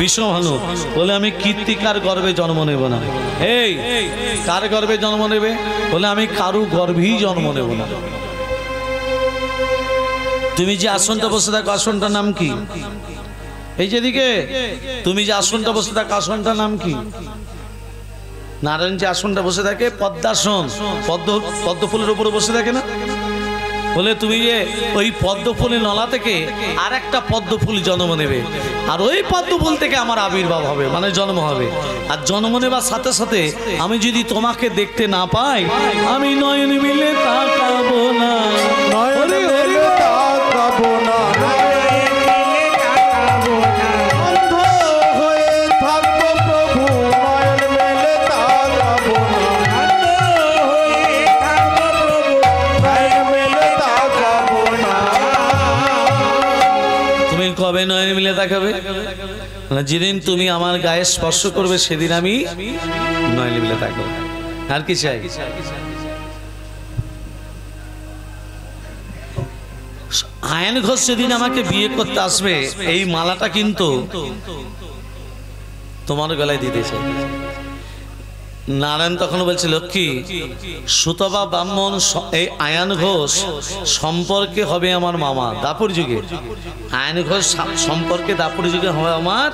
S1: বিশ্বভানু বলে আমি কীর্তিকার গর্ভে জন্ম নেব না। এই কার গর্ভে জন্ম নেবে? বলে আমি কারু গর্ভেই জন্ম নেব না। তুমি যে আসনটা বসে থাকো, আসনটার নাম কি? এই যেদিকে তুমি যে আসনটা বসে থাকো, আসনটার নাম কি? নারায়ণ যে আসনটা বসে থাকে পদ্মাসন, পদ্ম ফুলের উপরে বসে থাকে না? বলে তুমি যে ওই পদ্ম ফুলের নলা থেকে আর একটা পদ্ম ফুল জন্ম নেবে, আর ওই পদ্ম ফুল থেকে আমার আবির্ভাব হবে, মানে জন্ম হবে। আর জন্ম নেবার সাথে সাথে আমি যদি তোমাকে দেখতে না পাই, আমি নয়ন মিলে তাকাবো না,
S4: নয়ন মেলে তাকাবো না, অন্ধ হয়ে থাকবো প্রভু, নয়ন মেলে তাকাবো না, নয়ন মেলে তাকাবো না।
S1: তুমি কবে নয়ন মিলে তাকাবে? যেদিন তুমি আমার গায়ে স্পর্শ করবে সেদিন আমি নয়ন মিলে তাকাবো। আর কি চাই? আয়ন ঘোষ সেদিন আমাকে বিয়ে করতে আসবে, এই মালাটা কিন্তু তোমার গলায় দিতে চাই। নারায়ণ তখন বলছে, লক্ষ্মী সুতবা ব্রাহ্মণ এই আয়ন ঘোষ সম্পর্কে হবে আমার মামা দাপুর যুগে। আয়ন ঘোষ সম্পর্কে দাপুর যুগে হবে আমার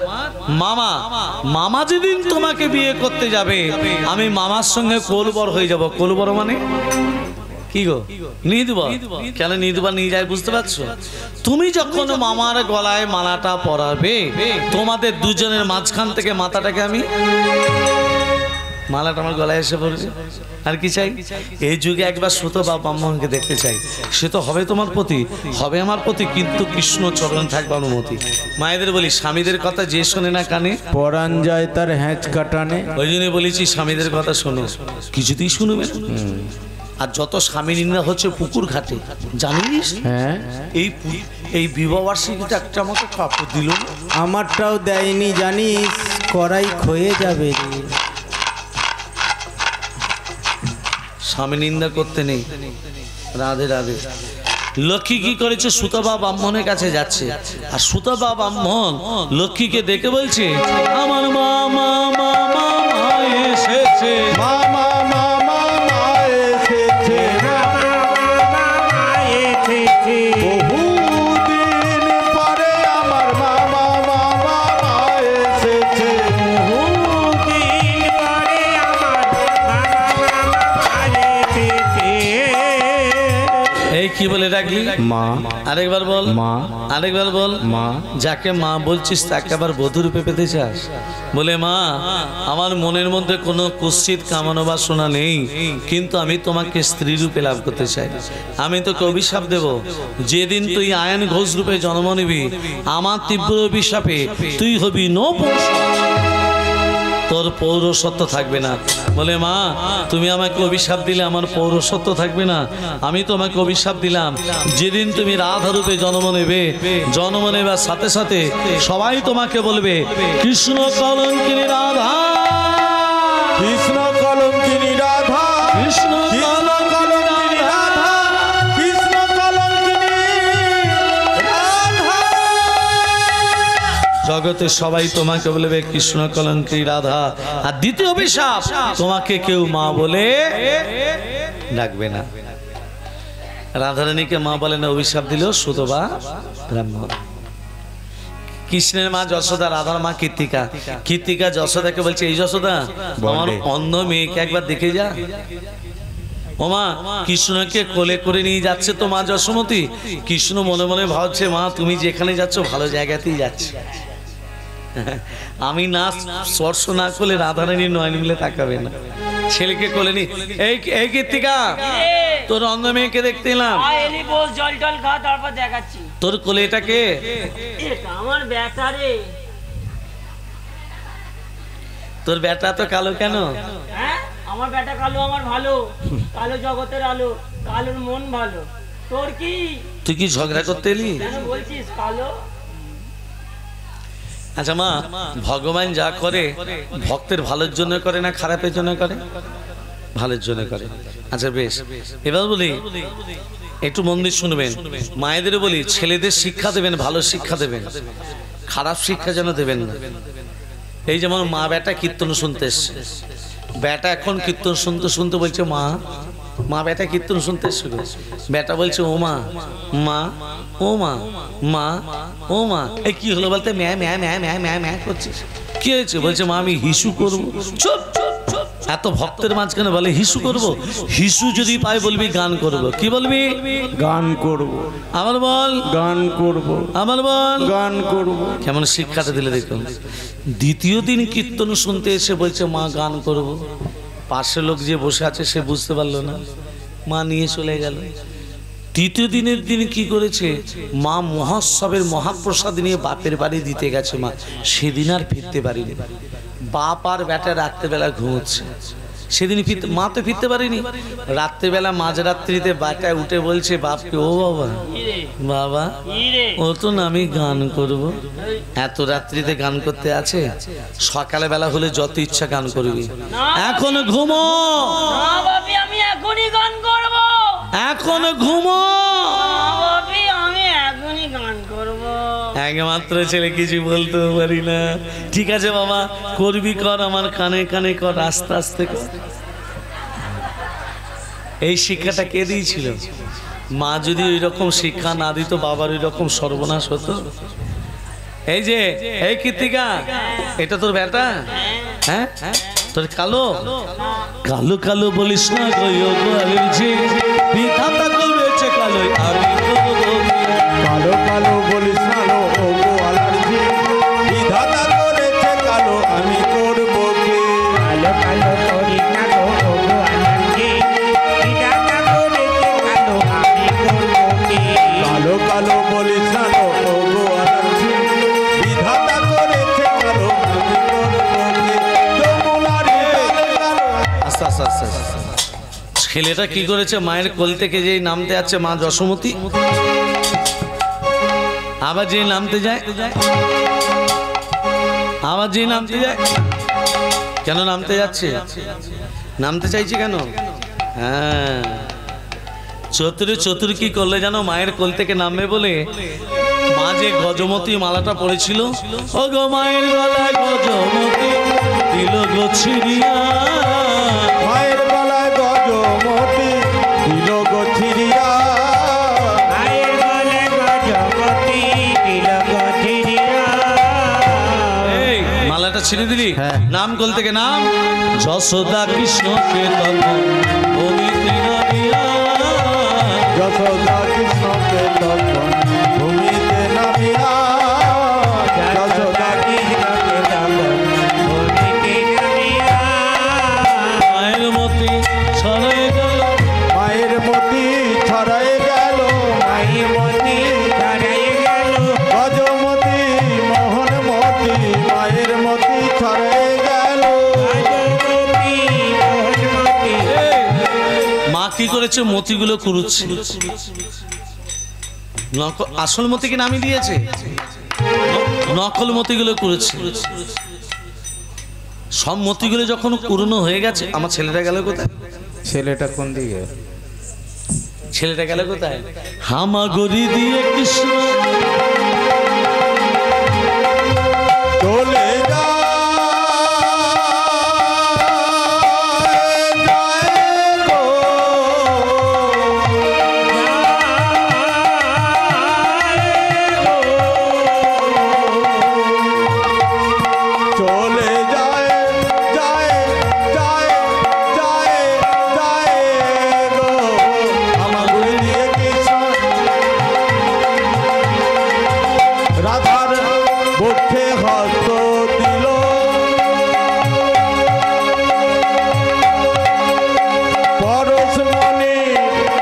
S1: মামা। মামা যেদিন তোমাকে বিয়ে করতে যাবে, আমি মামার সঙ্গে কোলবর হয়ে যাব। কোলবর মানে কি গো? নিদবা। কেন নিদবা নিয়ে যায় বুঝতে পারছো? তুমি যখন মামার গলায় মালাটা পরাবে, তোমাদের দুজনের মাঝখান থেকে মাথাটাকে আমি মালাটা আমার গলায় এসে পড়বে। আর কি চাই? এই যুগে একবার সুত বা ব্রাহ্মণকে দেখতে চাই। সে তো হবে তোমার প্রতি, হবে আমার প্রতি, কিন্তু কৃষ্ণ চরণ থাকবে অনুমতি। মায়েদের বলি স্বামীদের কথা যে শোনে না কানে
S4: পরাণ যায় তার হ্যাঁচ কাটানে।
S1: ওই জন্য বলেছি স্বামীদের কথা শোনো, কিছুতেই শুনবে না। আর যত স্বামী নিন্দা হচ্ছে পুকুর ঘাটে, জানিস?
S4: হ্যাঁ,
S1: এই বিবাহ বার্ষিকীটা একটা আমাকে কাপড় দিল না।
S4: আমারটাও দেয়নি জানিস, করাই ক্ষয়ে যাবে রে।
S1: স্বামী নিন্দা করতে নেই। রাধে রাধে। লক্ষ্মী কি করেছে? সুতবা ব্রাহ্মণের কাছে যাচ্ছে, আর সুতবা ব্রাহ্মণ লক্ষ্মীকে দেখে বলছে আমার মা মা মা মা মা এসেছে।
S4: মামা মামা মা এসেছে, বহুদিন পরে আমার মামা মামা মা এসেছে।
S1: এই কি বলে ডাকলি?
S4: মা।
S1: আরেকবার বল
S4: মা।
S1: আরেকবার বল
S4: মা।
S1: যাকে মা বলছিস তাকে আবার বধূ রূপে পেতে চাস? বলে মা, আমার মনের মধ্যে কোনো কুৎসিত কামনা বাসনা নেই, কিন্তু আমি তোমাকে স্ত্রী রূপে লাভ করতে চাই। আমি তোকে অভিশাপ দেব, যেদিন তুই আয়ন ঘোষ রূপে জন্ম নিবি, আমার তীব্র অভিশাপে তুই হবি নপুংসক, তোর পৌরসত্ব থাকবে না। বলে মা, তুমি আমাকে অভিশাপ দিলে আমার পৌরসত্ব থাকবে না। আমি তোমাকে অভিশাপ দিলাম, যেদিন তুমি রাধা রূপে জন্ম নেবে, জন্ম নেবার সাথে সাথে সবাই তোমাকে বলবে কৃষ্ণ কলঙ্কিনী রাধা,
S4: কৃষ্ণ কলঙ্কিনী রাধা,
S1: কৃষ্ণ
S4: কলঙ্কিনী রাধা, কৃষ্ণ কলঙ্কিনী রাধা।
S1: জগতে সবাই তোমাকে বলবে কৃষ্ণ কলঙ্কিনী রাধা। আর দ্বিতীয় অভিশাপ, তোমাকে কেউ মা বলে ডাকবে না। রাধারানীকে মা বলে না অভিশাপ দিল সুতবা ব্রাহ্মণ। কৃষ্ণের মা যশোদা, রাধার মা কীর্তিকা। কীর্তিকা যশোদাকে বলছে এই যশোদা, আমার অন্ধ মেয়েকে একবার দেখে যা। ওমা, কৃষ্ণকে কোলে করে নিয়ে যাচ্ছে তো মা যশোমতী। কৃষ্ণ মনে মনে ভাবছে মা তুমি যেখানে যাচ্ছ ভালো জায়গাতেই যাচ্ছ। আমি না স্পর্শ না করলে রাধারানী নয়ন মিলে তাকাবে না। ছেলেকে কোলে নি, এই কীর্তিকা, তোর অন্ধ মেয়েকে দেখতে এলাম।
S3: এলি বস, জল টল খা, তারপর দেখাচ্ছি।
S1: তোর কোলে এটাকে?
S3: এটা আমার বেটা রে।
S1: তোর বেটা তো কালো কেন?
S3: হ্যাঁ, আমার বেটা কালো, আমার ভালো। কালো জগতের আলো, কালোর মন ভালো। তোর কি?
S1: তুই কি ঝগড়া করতে এলি?
S3: কেন বলছিস কালো?
S1: আচ্ছা মা, ভগবান যা করে ভক্তের ভালোর জন্য করে না খারাপের জন্য করে? ভালোর জন্য করে। আচ্ছা বেশ, এবার বলি একটু মন দিয়ে শুনবেন। মায়েদের বলি ছেলেদের শিক্ষা দেবেন, ভালো শিক্ষা দেবেন, খারাপ শিক্ষা যেন দেবেন না। এই যেমন মা বেটা কীর্তন শুনতে এসছে, বেটা এখন কীর্তন শুনতে শুনতে বলছে মা, মা বেটা কীর্তন শুনতে এসছিল। বেটা বলছে ও মা, মা ও মা, মা ও মা। এই কি হলো বলতে ম্যা ম্যা ম্যা ম্যা ম্যা ম্যা করছিস? কি হয়েছে? বলছে মা আমি হিসু করবো। চুপ! এত ভক্তের মাঝখানে বলে হিসু করব? হিসু যদি পাই বলবি গান করব। কি বলবি?
S4: গান করব।
S1: আমার বল
S4: গান করব।
S1: আমার বল
S4: গান করব।
S1: কেমন শিক্ষাটা দিলে দেখুন। দ্বিতীয় দিন কীর্তন শুনতে এসে বলছে মা গান করব। পাশে লোক যে বসে আছে সে বুঝতে পারলো না, মা নিয়ে চলে গেল। তৃতীয় দিনের দিন কি করেছে? মা মহোৎসবের মহাপ্রসাদ নিয়ে বাপের বাড়ি দিতে গেছে। মা সেদিন আর ফিরতে পারিনি। বাপ আর বেটা রাত্রেবেলা ঘুমোচ্ছে। সেদিন মা তো ফিরতে পারিনি। রাত্রেবেলা মাঝরাত্রিতে বাটায় উঠে বলছে বাপকে ও বাবা, বাবা ও তো না আমি গান করব। এত রাত্রিতে গান করতে আছে? সকালে বেলা হলে যত ইচ্ছা গান করবি, এখন ঘুমো।
S3: না বাপি, আমি এখনই গান করব।
S1: এখন ঘুমো।
S3: না বাপি, আমি এখনই গান করব।
S1: একমাত্র ছেলে কিছু বলতেও পারি না। ঠিক আছে বাবা, করবি কর, আমার কানে কানে কর, আস্তে আস্তে কর। এই শিক্ষাটা কে দিয়েছিল? মা যদি ওই রকম শিক্ষা না দিত বাবার ওই রকম সর্বনাশ হতো। এই যে এই কীর্তিকা, এটা তোর বেটা? হ্যাঁ, তোর কালো কালো কালো বলিস না বিধাতা করেছে কালো, আমি
S4: কালো কালো বলিস না লো ও গো অ্যালার্জি, বিধাতা করেছে কালো, আমি করব কি? কালো কালো
S1: ছেলেটা কি করেছে, মায়ের কোল থেকে যেই নামতে যাচ্ছে মা যশোমতী, আবার যেই নামতে যায়, আবার যেই নামতে যায়, কেন নামতে যাচ্ছে, নামতে চাইছে কেন? হ্যাঁ, চতুর কি করলে জানো, মায়ের কোল থেকে নামবে বলে মা যে গজমতী মালাটা পড়েছিল, ও গো মায়ের গলায় গজমতী দিল গো ছিড়িয়া,
S4: মায়ের গলায় গজমতি দিল গো ছিড়িয়া,
S2: মায়ের গলায় গজমতি দিল গো ছিড়িয়া।
S1: এই মালাটা ছিঁড়ে দিলি,
S4: হ্যাঁ।
S1: নাম কোল থেকে নাম, যশোদা কৃষ্ণকে তখন ভূমিতে নামিয়া,
S4: যশোদা কৃষ্ণকে তখন ভূমিতে নামিয়া, যশোদা
S2: কৃষ্ণকে তখন ভূমিতে নামিয়া।
S1: মায়ের মতি ছড়াই গেল,
S4: মায়ের মতি ছড়াই গেল,
S2: মায়ের মতি ছড়াই গেল,
S4: গজমতি মোহন মতি, মায়ের মতি ছড়াই গেল।
S2: গজমতি মোহনমতি।
S1: মা কি করেছে, মতিগুলো কুড়ুচ্ছে, আসল মতিকে নামিয়ে দিয়েছে, নকল মতিগুলো কুড়ুচ্ছে। সব মতিগুলো যখন কুড়নো হয়ে গেছে, আমার ছেলেটা গেল কোথায়,
S4: ছেলেটা কোন দিকে?
S1: ছেলেটা গেল কোথায়, হামাগুড়ি দিয়ে কৃষ্ণ
S4: চলে যায়, যায় গো, চলে যায়, যায়, যায়, যায়, যায় গো, আমার গুলি দিয়ে কৃষ্ণ রাধার বুকে হস্ত দিল, পরশমণি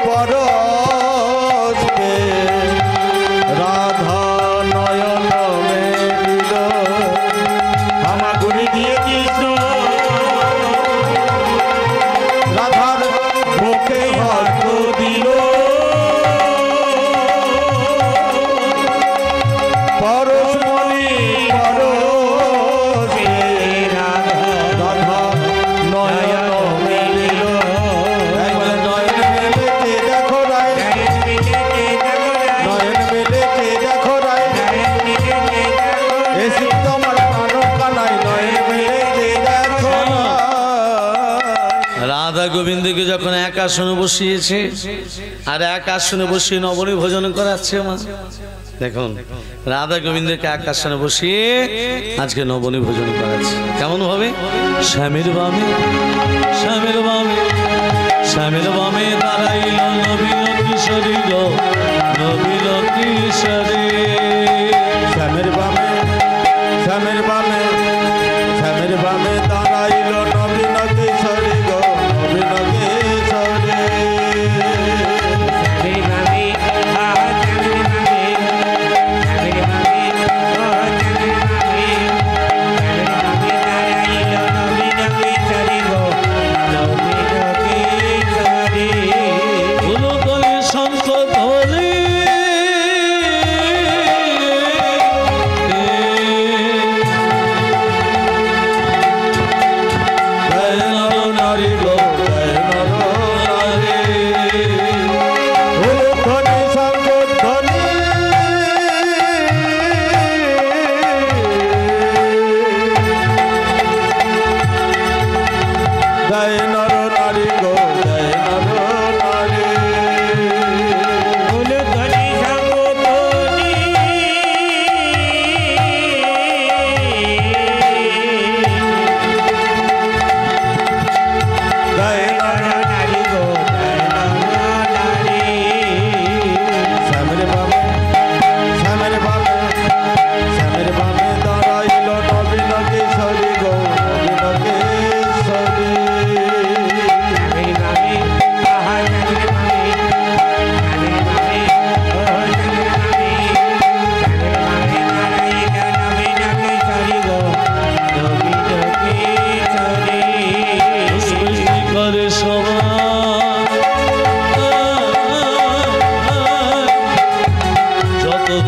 S4: পরশকে রাধা নয়ন মেলিল,
S2: হামাগুড়ি দিয়ে কৃষ্ণ
S4: রাধার বুকে হস্ত দিল, পরশমণি পরশকে রাধা নয়ন মেলিল, একবার নয়ন মেলেছে দেখো রায়, নয়ন মেলেছে দেখো রায়, এসি তোমার প্রাণ কানাই, নয়ন মেলেছে দেখো রায়।
S1: রাধা গোবিন্দকে যখন এক আসনে বসিয়েছে, আর এক আসনে বসিয়ে নবনী ভোজন করাচ্ছে মা। দেখুন, রাধা গোবিন্দকে এক আসনে বসিয়ে আজকে নবনী ভোজন করাচ্ছে। কেমন ভাবে, স্বামীর বামে, স্বামীর বামে, স্বামীর বামে দাঁড়াইল নবীন কিশোরী গো, নবীন কিশোরী।
S4: শ্যামের বামে, শ্যামের বামে, শ্যামের বামে দাঁড়াইল নবীন কিশোরী গো, নবীন কিশোরী।
S1: ফুলতলে শঙ্খ ধরে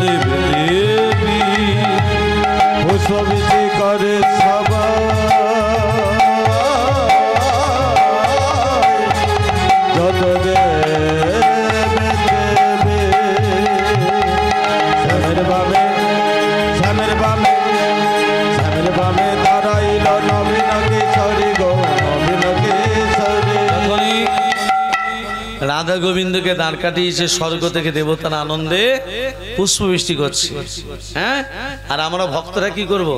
S1: দেবে দেবী
S4: পুষ্প বৃষ্টি করে সবাই যত দেবে দেবে শ্যামের বামে শ্যামের বামে শ্যামের বামে দাঁড়াইল নবীন কিশোরী গো নবীন কিশোরী
S1: যখনই রাধা গোবিন্দকে দাঁড় কাটিয়েছে স্বর্গ থেকে দেবতার আনন্দে পুষ্পবৃষ্টি করছে। হ্যাঁ, আর আমরা ভক্তরা কি করব?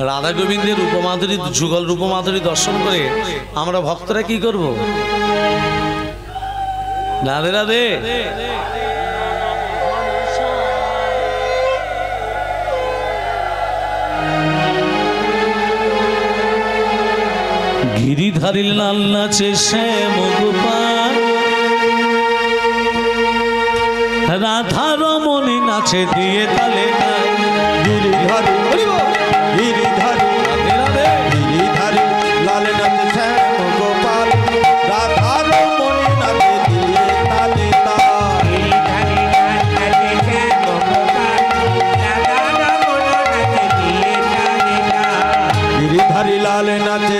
S1: রাধা গোবিন্দের রূপমাধুরী যুগল রূপমাধুরী দর্শন করে আমরা ভক্তরা কি করব? রাধে রাধে। গিরিধারী লাল নাচে শ্যাম গোপাল, রাধা রমণী নাচে দিয়ে তালে তাল।
S4: গিরিধারী গিরিধারী গিরিধারী লাল নাচে শ্যাম গোপাল রাধা রমণী নাচে দিয়ে তালে তাল গিরিধারী লাল নাচে